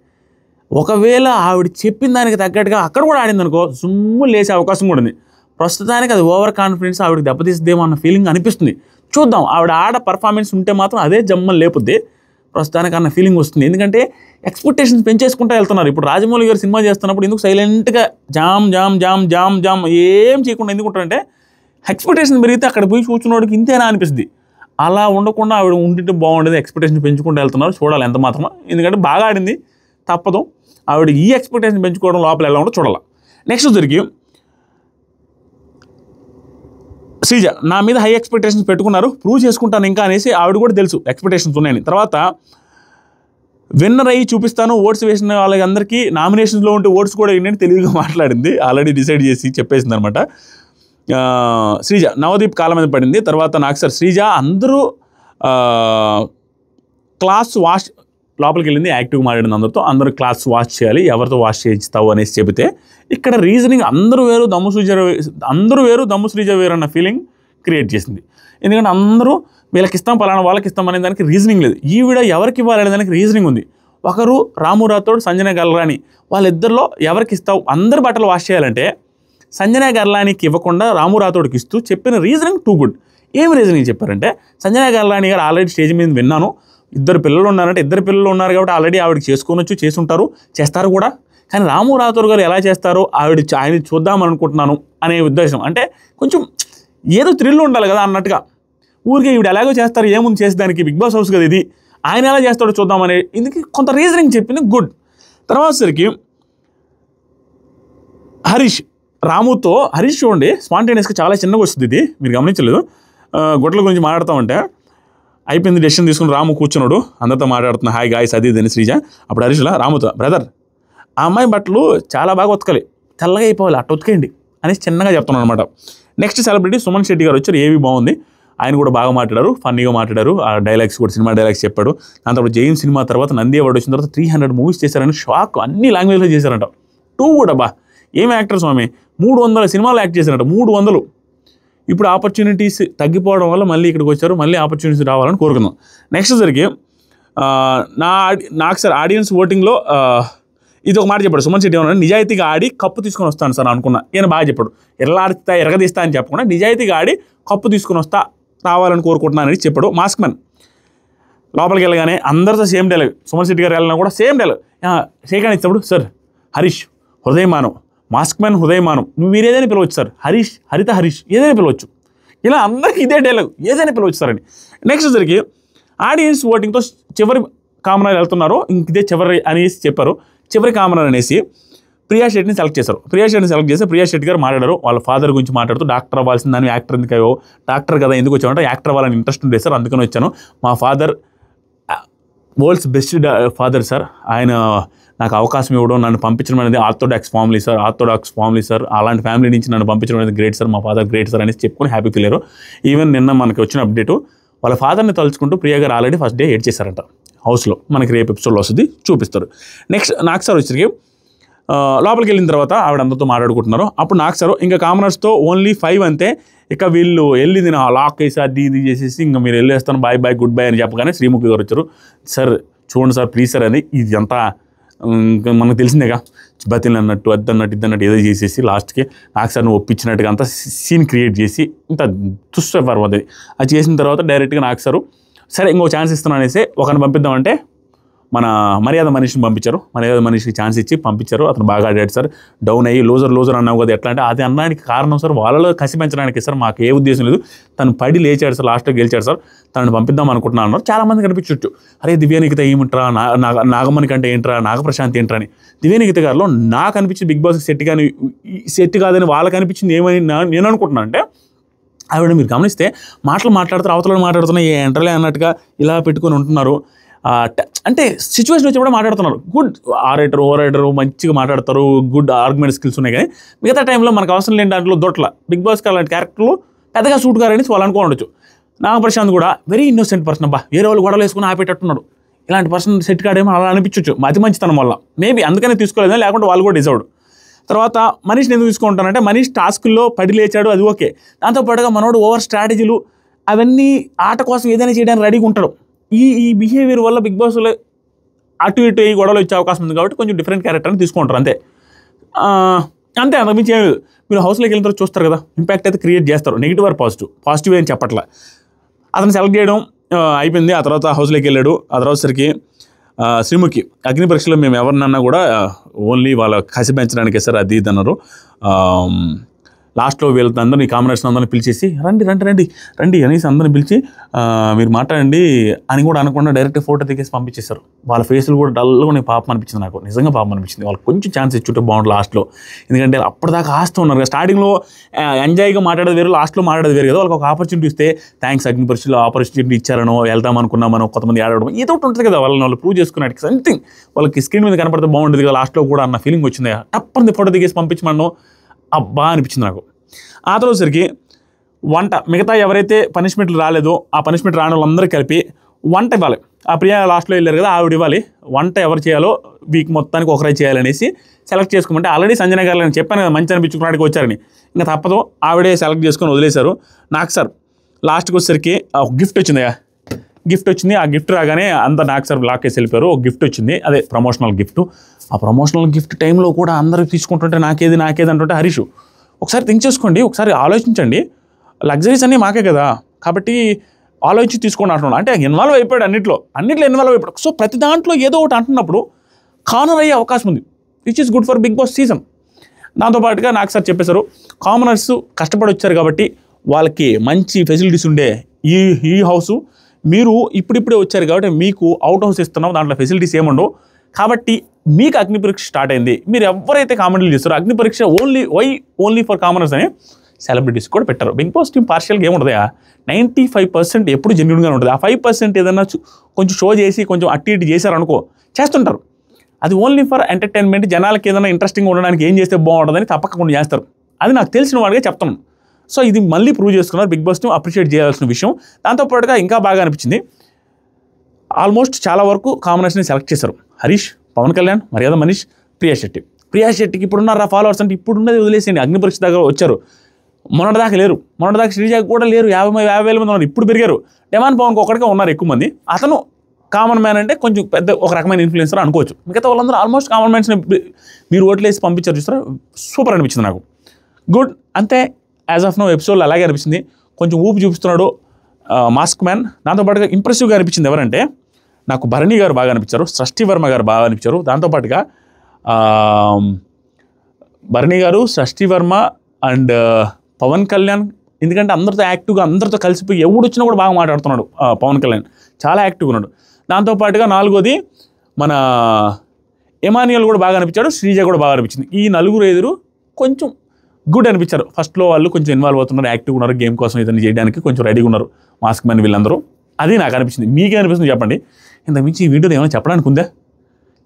ఒకవేళ ఆవిడ చెప్పిన దానికి తగ్గట్టుగా అక్కడ కూడా ఆడింది అనుకో, సుమ్ము లేసే అవకాశం కూడా ఉంది. ప్రస్తుతానికి అది ఓవర్ కాన్ఫిడెన్స్ ఆవిడకి దెబ్బతీస్తుందేమో అన్న ఫీలింగ్ అనిపిస్తుంది. చూద్దాం, ఆవిడ ఆడ పర్ఫార్మెన్స్ ఉంటే మాత్రం అదే జమ్మని లేపుద్ది ప్రస్తుతానికి అన్న ఫీలింగ్ వస్తుంది. ఎందుకంటే ఎక్స్పెక్టేషన్స్ పెంచేసుకుంటూ వెళ్తున్నారు. ఇప్పుడు రాజమౌళి గారు సినిమా చేస్తున్నప్పుడు ఎందుకు సైలెంట్గా జామ్ ఏం చేయకుండా ఎందుకుంటారంటే, ఎక్స్పెక్టేషన్ పెరిగితే అక్కడ పోయి కూర్చున్నవాడికి ఇంతేనా అనిపిస్తుంది. అలా ఉండకుండా ఆవిడ ఉంటుంటే బాగుండేది, ఎక్స్పెక్టేషన్ పెంచుకుంటూ వెళ్తున్నారు. చూడాలి ఎంత మాత్రమో, ఎందుకంటే బాగా ఆడింది, తప్పదు. ఆవిడ ఈ ఎక్స్పెక్టేషన్ పెంచుకోవడం లోపల ఎలా ఉంటుందో చూడాలి. నెక్స్ట్ జరిగి శ్రీజ నా మీద హై ఎక్స్పెక్టేషన్స్ పెట్టుకున్నారు, ప్రూవ్ చేసుకుంటాను ఇంకా అనేసి ఆవిడ కూడా తెలుసు ఎక్స్పెక్టేషన్స్ ఉన్నాయని. తర్వాత విన్నర్ అయ్యి చూపిస్తాను, ఓట్స్ వేసిన వాళ్ళందరికీ నామినేషన్స్లో ఉంటే ఓట్స్ కూడా ఏంటంటే తెలివిగా మాట్లాడింది, ఆల్రెడీ డిసైడ్ చేసి చెప్పేసింది అనమాట. శ్రీజ నవదీప్ కాలం మీద పడింది. తర్వాత నాకు సార్ శ్రీజ అందరూ క్లాస్ లోపలికి వెళ్ళింది, యాక్టివ్గా మాట్లాడింది అందరితో, అందరూ క్లాస్ వాష్ చేయాలి, ఎవరితో వాష్ చేయిస్తావు అనేసి చెబితే ఇక్కడ రీజనింగ్ అందరూ వేరు దమ్ము శ్రీజ వేరు అన్న ఫీలింగ్ క్రియేట్ చేసింది. ఎందుకంటే అందరూ వీళ్ళకి ఇస్తాం పలానా వాళ్ళకి ఇస్తాం అనే దానికి రీజనింగ్ లేదు. ఈవిడ ఎవరికి ఇవ్వాలనే దానికి రీజనింగ్ ఉంది. ఒకరు రాము రాథోడ్, సంజన గల్రాని, వాళ్ళిద్దరిలో ఎవరికి ఇస్తావు, అందరు బట్టలు వాష్ చేయాలంటే సంజన గల్రానికి ఇవ్వకుండా రాము రాథోడ్కి ఇస్తూ చెప్పిన రీజనింగ్ టూ గుడ్. ఏం రీజనింగ్ చెప్పారంటే, సంజన గల్రాని గారు ఆల్రెడీ స్టేజ్ మీద విన్నాను, ఇద్దరు పిల్లలు ఉన్నారంటే ఇద్దరు పిల్లలు ఉన్నారు కాబట్టి ఆల్రెడీ ఆవిడకి చేసుకోనొచ్చు, చేసుంటారు, చేస్తారు కూడా. కానీ రాము రాథోడ్ గారు ఎలా చేస్తారో ఆయన చూద్దామని అనుకుంటున్నాను అనే ఉద్దేశం. అంటే కొంచెం ఏదో థ్రిల్ ఉండాలి కదా అన్నట్టుగా. ఊరికే ఈవిడ ఎలాగో చేస్తారు, ఏముంది చేసేదానికి, బిగ్ బాస్ హౌస్ కదా ఇది, ఆయన ఎలా చేస్తాడో చూద్దామని ఇందుకు కొంత రీజనింగ్ చెప్పింది గుడ్. తర్వాత సరికి హరీష్ చూడండి స్పాంటేనియస్గా చాలా చిన్నగా వస్తుంది. ఇది మీరు గమనించలేదు. గొడ్ల గురించి మాట్లాడుతూ ఉంటే అయిపోయింది, డెసిషన్ తీసుకుని రాము కూర్చున్నాడు, అందరితో మాట్లాడుతున్నా, హాయ్ గాయ్స్ అది ఇది శ్రీజ. అప్పుడు హరీష్లా రాముతో, బ్రదర్ ఆ అమ్మాయి బట్టలు చాలా బాగా ఉతకాలి, తెల్లగా అయిపోవాలి, అట్ట ఉతికేయండి అనేసి చిన్నగా చెప్తున్నాను అనమాట. నెక్స్ట్ సెలబ్రిటీ సుమన్ శెట్టి గారు వచ్చారు, ఏవి బాగుంది, ఆయన కూడా బాగా మాట్లాడారు, ఫన్నీగా మాట్లాడారు, ఆ డైలాగ్స్ కూడా సినిమా డైలాగ్స్ చెప్పాడు. దాని తర్వాత జైన్ సినిమా తర్వాత నంది అవార్డు వచ్చిన తర్వాత 300 మూవీస్ చేశారని షాక్, అన్ని లాంగ్వేజ్లో చేశారంట. 2 కూడా బా ఏం యాక్టర్ స్వామి, 300 సినిమాలు యాక్ట్ చేశారంట, 300. ఇప్పుడు ఆపర్చునిటీస్ తగ్గిపోవడం వల్ల మళ్ళీ ఇక్కడికి వచ్చారు, మళ్ళీ ఆపర్చునిటీస్ రావాలని కోరుకుందాం. నెక్స్ట్ సరికి నాకు సార్ ఆడియన్స్ ఓటింగ్లో ఇది ఒక మాట చెప్పాడు సుమన్ శెట్టి, ఏమన్నా నిజాయితీగా ఆడి కప్పు తీసుకొని వస్తాను సార్ అనుకున్నా. ఈయన బాగా చెప్పాడు, ఎరగదీస్తా అని చెప్పకుండా నిజాయితీగా ఆడి కప్పు తీసుకొని వస్తా, రావాలని కోరుకుంటున్నానని చెప్పాడు. మాస్క్ మ్యాన్ లోపలికి వెళ్ళగానే అందరితో సేమ్ డైలాగ్, సుమన్ శెట్టి గారు వెళ్ళినా కూడా సేమ్ డైలాగ్. షేక్ అని ఇచ్చినప్పుడు, సార్ హరీష్ హృదయమానం, మాస్క్ మ్యాన్ హృదయమానం, మీరు ఏదైనా పిలవచ్చు సార్, హరీష్ ఏదైనా పిలవచ్చు, ఇలా అందరికీ ఇదే డైలాగ్, ఏదైనా పిలవచ్చు సార్ అని. నెక్స్ట్ సరికి ఆడియన్స్ ఓటింగ్తో చివరి కామనర్ వెళ్తున్నారు, ఇంక ఇదే చివరి అనేసి చెప్పారు. చివరి కామనర్ అనేసి ప్రియా శెట్టిని సెలెక్ట్ చేశారు. ప్రియా శెట్టి గారు మాట్లాడారు, వాళ్ళ ఫాదర్ గురించి మాట్లాడుతూ, డాక్టర్ అవ్వాల్సింది దాన్ని యాక్టర్ ఎందుకు అయ్యో, డాక్టర్ కదా ఎందుకు వచ్చామంటే యాక్టర్ అవ్వాలని ఇంట్రెస్ట్ ఉండేది సార్, అందుకని వచ్చాను. మా father world's best father sir, ఆయన నాకు అవకాశం ఇవ్వడం, నన్ను పంపించడం అనేది ఆర్థోడాక్స్ ఫ్యామిలీ సార్, అలాంటి ఫ్యామిలీ నుంచి నన్ను పంపించడం అనేది గ్రేట్ సార్, మా ఫాదర్ గ్రేట్ సార్ అనేసి చెప్పుకొని హ్యాపీ ఫీల్ అయ్యారు. ఈవెన్ నిన్న మనకి వచ్చిన అప్డేటు, వాళ్ళ ఫాదర్ని తలుచుకుంటూ ప్రియా గారు ఆల్రెడీ ఫస్ట్ డే ఏడ్ చేశారంట హౌస్లో, మనకి రేపు ఎపిసోడ్లో వస్తుంది, చూపిస్తారు. నెక్స్ట్ నాకు సార్ వచ్చరికి లోపలికి వెళ్ళిన తర్వాత ఆవిడ అందరితో మాట్లాడుకుంటున్నారు. అప్పుడు నాకు సార్ ఇంకా కామనర్స్తో ఓన్లీ 5 అంతే, ఇక వీళ్ళు వెళ్ళి నేను లాక్ వేసి అది ఇది చేసేసి ఇంకా మీరు వెళ్ళేస్తాను, బాయ్ గుడ్ బై అని చెప్పగానే శ్రీముఖి గారు వచ్చారు. సార్ చూడండి సార్ ప్లీజ్ సార్ అని, ఇది అంతా మనకు తెలిసిందేగా, బతిని అన్నట్టు అద్దన్నట్టు ఇద్దన్నట్టు ఏదో చేసేసి లాస్ట్కి నాకు సార్ నువ్వు ఒప్పించినట్టుగా అంతా సీన్ క్రియేట్ చేసి ఇంత తుష్టపర్వది అది చేసిన తర్వాత డైరెక్ట్గా నాకు సారు సరే ఇంకో ఛాన్స్ ఇస్తున్నాను అనేసి ఒకరిని పంపిద్దామంటే మన మర్యాద మనిషిని పంపించారు. మర్యాద మనిషికి ఛాన్స్ ఇచ్చి పంపించారు. అతను బాగా ఆడాడు సార్. డౌన్ అయ్యి లూజర్ అన్నావు కదా, ఎట్లా అంటే అది అనడానికి కారణం సార్ వాళ్ళలో కసి పెంచడానికి సార్, మాకు ఏ ఉద్దేశం లేదు. తను పడి లేచాడు సార్, లాస్ట్లో గెలిచాడు సార్, తనను పంపిద్దాం అనుకుంటున్నాను అన్నారు. చాలామంది కనిపించవచ్చు, అరే దివ్యానికిత ఏమింట్రా, నాగమణి కంటే ఏంట్రా, నాగప్రశాంత్ ఏంట్రా అని. దివ్యానికిత గారిలో నాకు అనిపించింది బిగ్ బాస్ సెట్ కాదని వాళ్ళకి అనిపించింది ఏమని నేను అనుకుంటున్నాను అంటే, ఆవిడ మీరు గమనిస్తే మాట్లాడుతారు, అవతల మాట్లాడుతున్నా ఏ ఎంటర్లే అన్నట్టుగా ఇలా పెట్టుకొని ఉంటున్నారు. అంటే సిచ్యువేషన్ వచ్చి కూడా మాట్లాడుతున్నారు. గుడ్ ఓరైటరు మంచిగా మాట్లాడతారు, గుడ్ ఆర్గ్యుమెంట్ స్కిల్స్ ఉన్నాయి. కానీ మిగతా టైంలో మనకు అవసరం లేని దాంట్లో దొట్ల బిగ్ బాస్ అలాంటి క్యారెక్టర్లు పెద్దగా సూట్ కారని వాళ్ళు అనుకోవచ్చు. నాగప్రశాంత్ కూడా వెరీ ఇన్నోసెంట్ పర్సన్, అబ్బా వేరే వాళ్ళు గొడవలు వేసుకుని ఆపేటట్టున్నాడు. ఇలాంటి పర్సన్ సెట్ కాడేమో అలా అనిపించవచ్చు, అతి మంచితనం వల్ల మేబీ అందుకనే తీసుకోలేదు, లేకుంటే వాళ్ళు కూడా డిజర్వ్డ్. తర్వాత మనీష్ని ఎందుకు తీసుకుంటానంటే, మనీష్ టాస్కుల్లో పడి లేచాడు, అది ఓకే. దాంతోపాటుగా మనోడు ఓవర్ స్ట్రాటజీలు అవన్నీ ఆట కోసం ఏదైనా చేయడానికి రెడీగా ఉంటాడు. ఈ బిహేవియర్ వల్ల బిగ్ బాస్లో అటు ఇటు ఈ గొడవలు వచ్చే అవకాశం ఉంది కాబట్టి కొంచెం డిఫరెంట్ క్యారెక్టర్ని తీసుకుంటారు అంతే. అంతకుమించి ఏం లేదు. మీరు హౌస్లోకి వెళ్ళిన తర్వాత చూస్తారు కదా, ఇంపాక్ట్ అయితే క్రియేట్ చేస్తారు, నెగిటివ్ ఆర్ పాజిటివ్ అని చెప్పట్లా. అతను సెలెక్ట్ చేయడం అయిపోయింది. ఆ తర్వాత హౌస్లోకి వెళ్ళాడు. ఆ తర్వాత సరికి శ్రీముఖి అగ్ని పరీక్షలో మేము ఎవరినన్నా కూడా ఓన్లీ వాళ్ళ కసి పెంచడానికే సార్ అది ఇది అన్నారు. లాస్ట్లో వీళ్ళతో అందరినీ కాంబినేషన్ అందరిని పిలిచేసి రండి అనేసి అందరిని పిలిచి మీరు మాట్లాడండి అని కూడా అనకుండా డైరెక్ట్ ఫోటో దిగేసి పంపించేశారు. వాళ్ళ ఫేస్లు కూడా డల్గా నాకు పాపం అనిపించింది, నాకు నిజంగా పాపం అనిపించింది. వాళ్ళకి కొంచెం ఛాన్స్ ఇచ్చుంటే బాగుంటుంది లాస్ట్లో. ఎందుకంటే అప్పటిదాకా ఆస్తూ ఉన్నారు కదా, స్టార్టింగ్లో ఎంజాయ్గా మాట్లాడేది వేరు, లాస్ట్లో మాట్లాడేది వేరు కదా. వాళ్ళకి ఒక ఆపర్చునిటీ ఇస్తే థ్యాంక్స్ అగ్ని పరీక్షలో ఆపర్చునిటీ ఇచ్చారనో, వెళ్దాం అనుకున్నామనో, కొంతమంది ఆడడం ఏదో ఒకటి ఉంటుంది కదా, వాళ్ళు ప్రూవ్ చేసుకున్నట్టు సంథింగ్ వాళ్ళకి స్క్రీన్ మీద కనపడితే బాగుంటుంది కదా లాస్ట్లో కూడా అన్న ఫీలింగ్ వచ్చింది. టప్పని ఫోటో దిగేసి పంపించమనో అబ్బా అనిపించింది నాకు. ఆ తర్వాత సరికి వంట మిగతా ఎవరైతే పనిష్మెంట్లు రాలేదో ఆ పనిష్మెంట్ రాని వాళ్ళందరూ కలిపి వంట ఇవ్వాలి. ఆ ప్రియా లాస్ట్లో వెళ్ళారు కదా, ఆవిడ ఇవ్వాలి. వంట ఎవరు చేయాలో వీక్ మొత్తానికి ఒకరే చేయాలనేసి సెలెక్ట్ చేసుకోమంటే ఆల్రెడీ సంజన గారు నేను చెప్పాను కదా మంచి అనిపించుకున్నాడికి వచ్చారని, ఇంకా తప్పదు ఆవిడే సెలెక్ట్ చేసుకొని వదిలేశారు. నాకు సార్ లాస్ట్కి వచ్చేసరికి ఒక గిఫ్ట్ వచ్చింది. గిఫ్ట్ వచ్చింది. ఆ గిఫ్ట్ రాగానే అంతా నాకు సార్ లాకేసి వెళ్ళిపోయారు. ఒక గిఫ్ట్ వచ్చింది, అదే ప్రమోషనల్ గిఫ్ట్. ఆ ప్రమోషనల్ గిఫ్ట్ టైంలో కూడా అందరూ తీసుకుంటుంటే నాకేది అంటుంటే హరీష్ ఒకసారి థింక్ చేసుకోండి, ఒకసారి ఆలోచించండి. లగ్జరీస్ అన్నీ మాకే కదా, కాబట్టి ఆలోచించి తీసుకోండి అంటున్నాడు. అంటే ఇన్వాల్వ్ అయిపోయాడు, అన్నింటిలో ఇన్వాల్వ్ అయిపోయాడు. సో ప్రతి దాంట్లో ఏదో ఒకటి అంటున్నప్పుడు కార్నర్ అయ్యే అవకాశం ఉంది, which is good for big boss season. దాంతోపాటుగా నాకు సార్ చెప్పేశారు, కామనర్స్ కష్టపడి వచ్చారు కాబట్టి వాళ్ళకి మంచి ఫెసిలిటీస్ ఉండే ఈ హౌసు, మీరు ఇప్పుడిప్పుడే వచ్చారు కాబట్టి మీకు అవుట్ హౌస్ ఇస్తున్నాం, దాంట్లో ఫెసిలిటీస్ ఏముండవు, కాబట్టి మీకు అగ్ని పరీక్ష స్టార్ట్ అయింది. మీరు ఎవరైతే కామెంట్లు చేస్తారో అగ్ని పరీక్ష ఓన్లీ ఫర్ కామనర్స్ అని సెలబ్రిటీస్ కూడా పెట్టారు. బిగ్ బాస్ టీం పార్షియల్గా ఏముంటుంది, 95% ఎప్పుడు జెన్యూన్గానే ఉంటుంది. ఆ 5% ఏదన్నా కొంచెం షో చేసి కొంచెం అట్టి ఇటు చేశారనుకో చేస్తుంటారు. అది ఓన్లీ ఫర్ ఎంటర్టైన్మెంట్, జనాలకి ఏదైనా ఇంట్రెస్టింగ్ ఉండడానికి ఏం చేస్తే బాగుంటుందని తప్పకుండా చేస్తారు. అది నాకు తెలిసిన వాడిగా చెప్తాను. సో ఇది మళ్ళీ ప్రూవ్ చేసుకున్నారు, బిగ్ బాస్ను అప్రిషియేట్ చేయాల్సిన విషయం. దాంతోపాటుగా ఇంకా బాగా అనిపించింది, ఆల్మోస్ట్ చాలా వరకు కాంబినేషన్ని సెలెక్ట్ చేశారు. హరీష్, పవన్ కళ్యాణ్, మర్యాద మనీష్, ప్రియా శెట్టికి ఇప్పుడున్న ఫాలోవర్స్ అంటే ఇప్పుడున్నది వదిలేసేయండి, అగ్ని పరీక్ష దగ్గర వచ్చారు. మొన్నటిదాకా లేరు, మొన్నటిదాకా శ్రీజాకి కూడా లేరు, 50,000 మంది ఉన్నారు, ఇప్పుడు పెరిగారు. డెమాన్ పవన్కి ఒకటిగా ఉన్నారు ఎక్కువ మంది. అతను కామన్ మ్యాన్ అంటే కొంచెం పెద్ద ఒక రకమైన ఇన్ఫ్లుయెన్సర్ అనుకోవచ్చు. మిగతా వాళ్ళందరూ ఆల్మోస్ట్ కామన్ మ్యాన్స్ని మీరు ఓట్లేసి పంపించారు చూస్తారా, సూపర్ అనిపించింది నాకు. గుడ్. అంతే, యాజ్ ఆఫ్ నో ఎపిసోడ్లో అలాగే అనిపించింది. కొంచెం ఊపి చూపిస్తున్నాడు మాస్క్ మ్యాన్. దాంతోపాటుగా ఇంప్రెసివ్గా అనిపించింది ఎవరంటే నాకు భరణి గారు బాగా అనిపించారు, సృష్టి వర్మ గారు బాగా అనిపించారు. దాంతోపాటుగా భరణి గారు, సృష్టి వర్మ అండ్ పవన్ కళ్యాణ్, ఎందుకంటే అందరితో యాక్టివ్గా అందరితో కలిసిపోయి ఎవడు వచ్చినా కూడా బాగా మాట్లాడుతున్నాడు పవన్ కళ్యాణ్, చాలా యాక్టివ్గా ఉన్నాడు. దాంతోపాటుగా 4వది మన ఎమాన్యుయల్ కూడా బాగా అనిపించాడు, శ్రీజ కూడా బాగా అనిపించింది. ఈ 4 కొంచెం గుడ్ అనిపించారు. ఫస్ట్లో వాళ్ళు కొంచెం ఇన్వాల్వ్ అవుతున్నారు, యాక్టివ్గా ఉన్నారు, గేమ్ కోసం ఇదని చేయడానికి కొంచెం రెడీగా ఉన్నారు మాస్క్ మ్యాన్ వీళ్ళందరూ. అది నాకు అనిపించింది. మీకే అనిపిస్తుంది చెప్పండి. ఇంతకుమించి ఈ వీడియోలో ఏమైనా చెప్పడానికి ఉందా?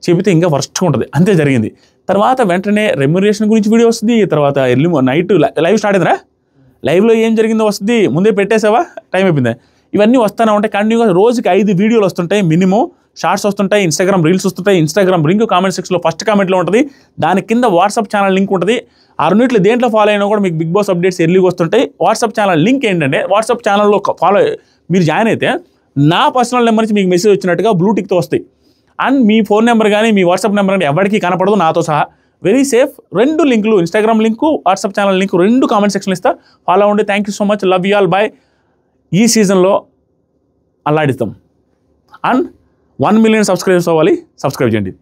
చెబితే ఇంకా వర్స్ట్గా ఉంటుంది. అంతే జరిగింది. తర్వాత వెంటనే రెమ్యునరేషన్ గురించి వీడియో వస్తుంది. తర్వాత ఎర్లీ నైట్ లైవ్ స్టార్ట్ అయిందిరా, లైవ్లో ఏం జరిగిందో వస్తుంది. ముందే పెట్టేసావా, టైం అయిపోయింది. ఇవన్నీ వస్తూనే ఉంటాయి కంటిన్యూగా. రోజుకి 5 వీడియోలు వస్తుంటాయి మినిమం, షార్ట్స్ వస్తుంటాయి, ఇన్స్టాగ్రామ్ రీల్స్ వస్తుంటాయి. ఇన్స్టాగ్రామ్ లింక్ కామెంట్ సెక్షన్లో ఫస్ట్ కామెంట్లో ఉంటుంది, దాని కింద వాట్సాప్ ఛానల్ లింక్ ఉంటుంది. ఆ రెండిట్లో దేంట్లో ఫాలో అయినా కూడా మీకు బిగ్ బాస్ అప్డేట్స్ ఎర్లీగా వస్తుంటాయి. వాట్సాప్ ఛానల్ లింక్ ఏంటంటే వాట్సాప్ ఛానల్లో ఫాలో మీరు జాయిన్ అయితే నా పర్సనల్ నెంబర్ నుంచి మీకు మెసేజ్ వచ్చినట్టుగా బ్లూటిక్తో వస్తాయి. అండ్ మీ ఫోన్ నెంబర్ కానీ మీ వాట్సాప్ నెంబర్ కానీ ఎవరికి కనపడదు, నాతో సహా. Very safe. 2 లింకులు, Instagram link, WhatsApp channel link 2 comment సెక్షన్లు ఇస్తా, ఫాలో అవ్వండి. Thank you so much, love you all, bye. ఈ సీజన్లో అల్లాడిస్తాం. అండ్ 1 మిలియన్ సబ్స్క్రైబర్స్ అవ్వాలి, సబ్స్క్రైబ్ చేయండి.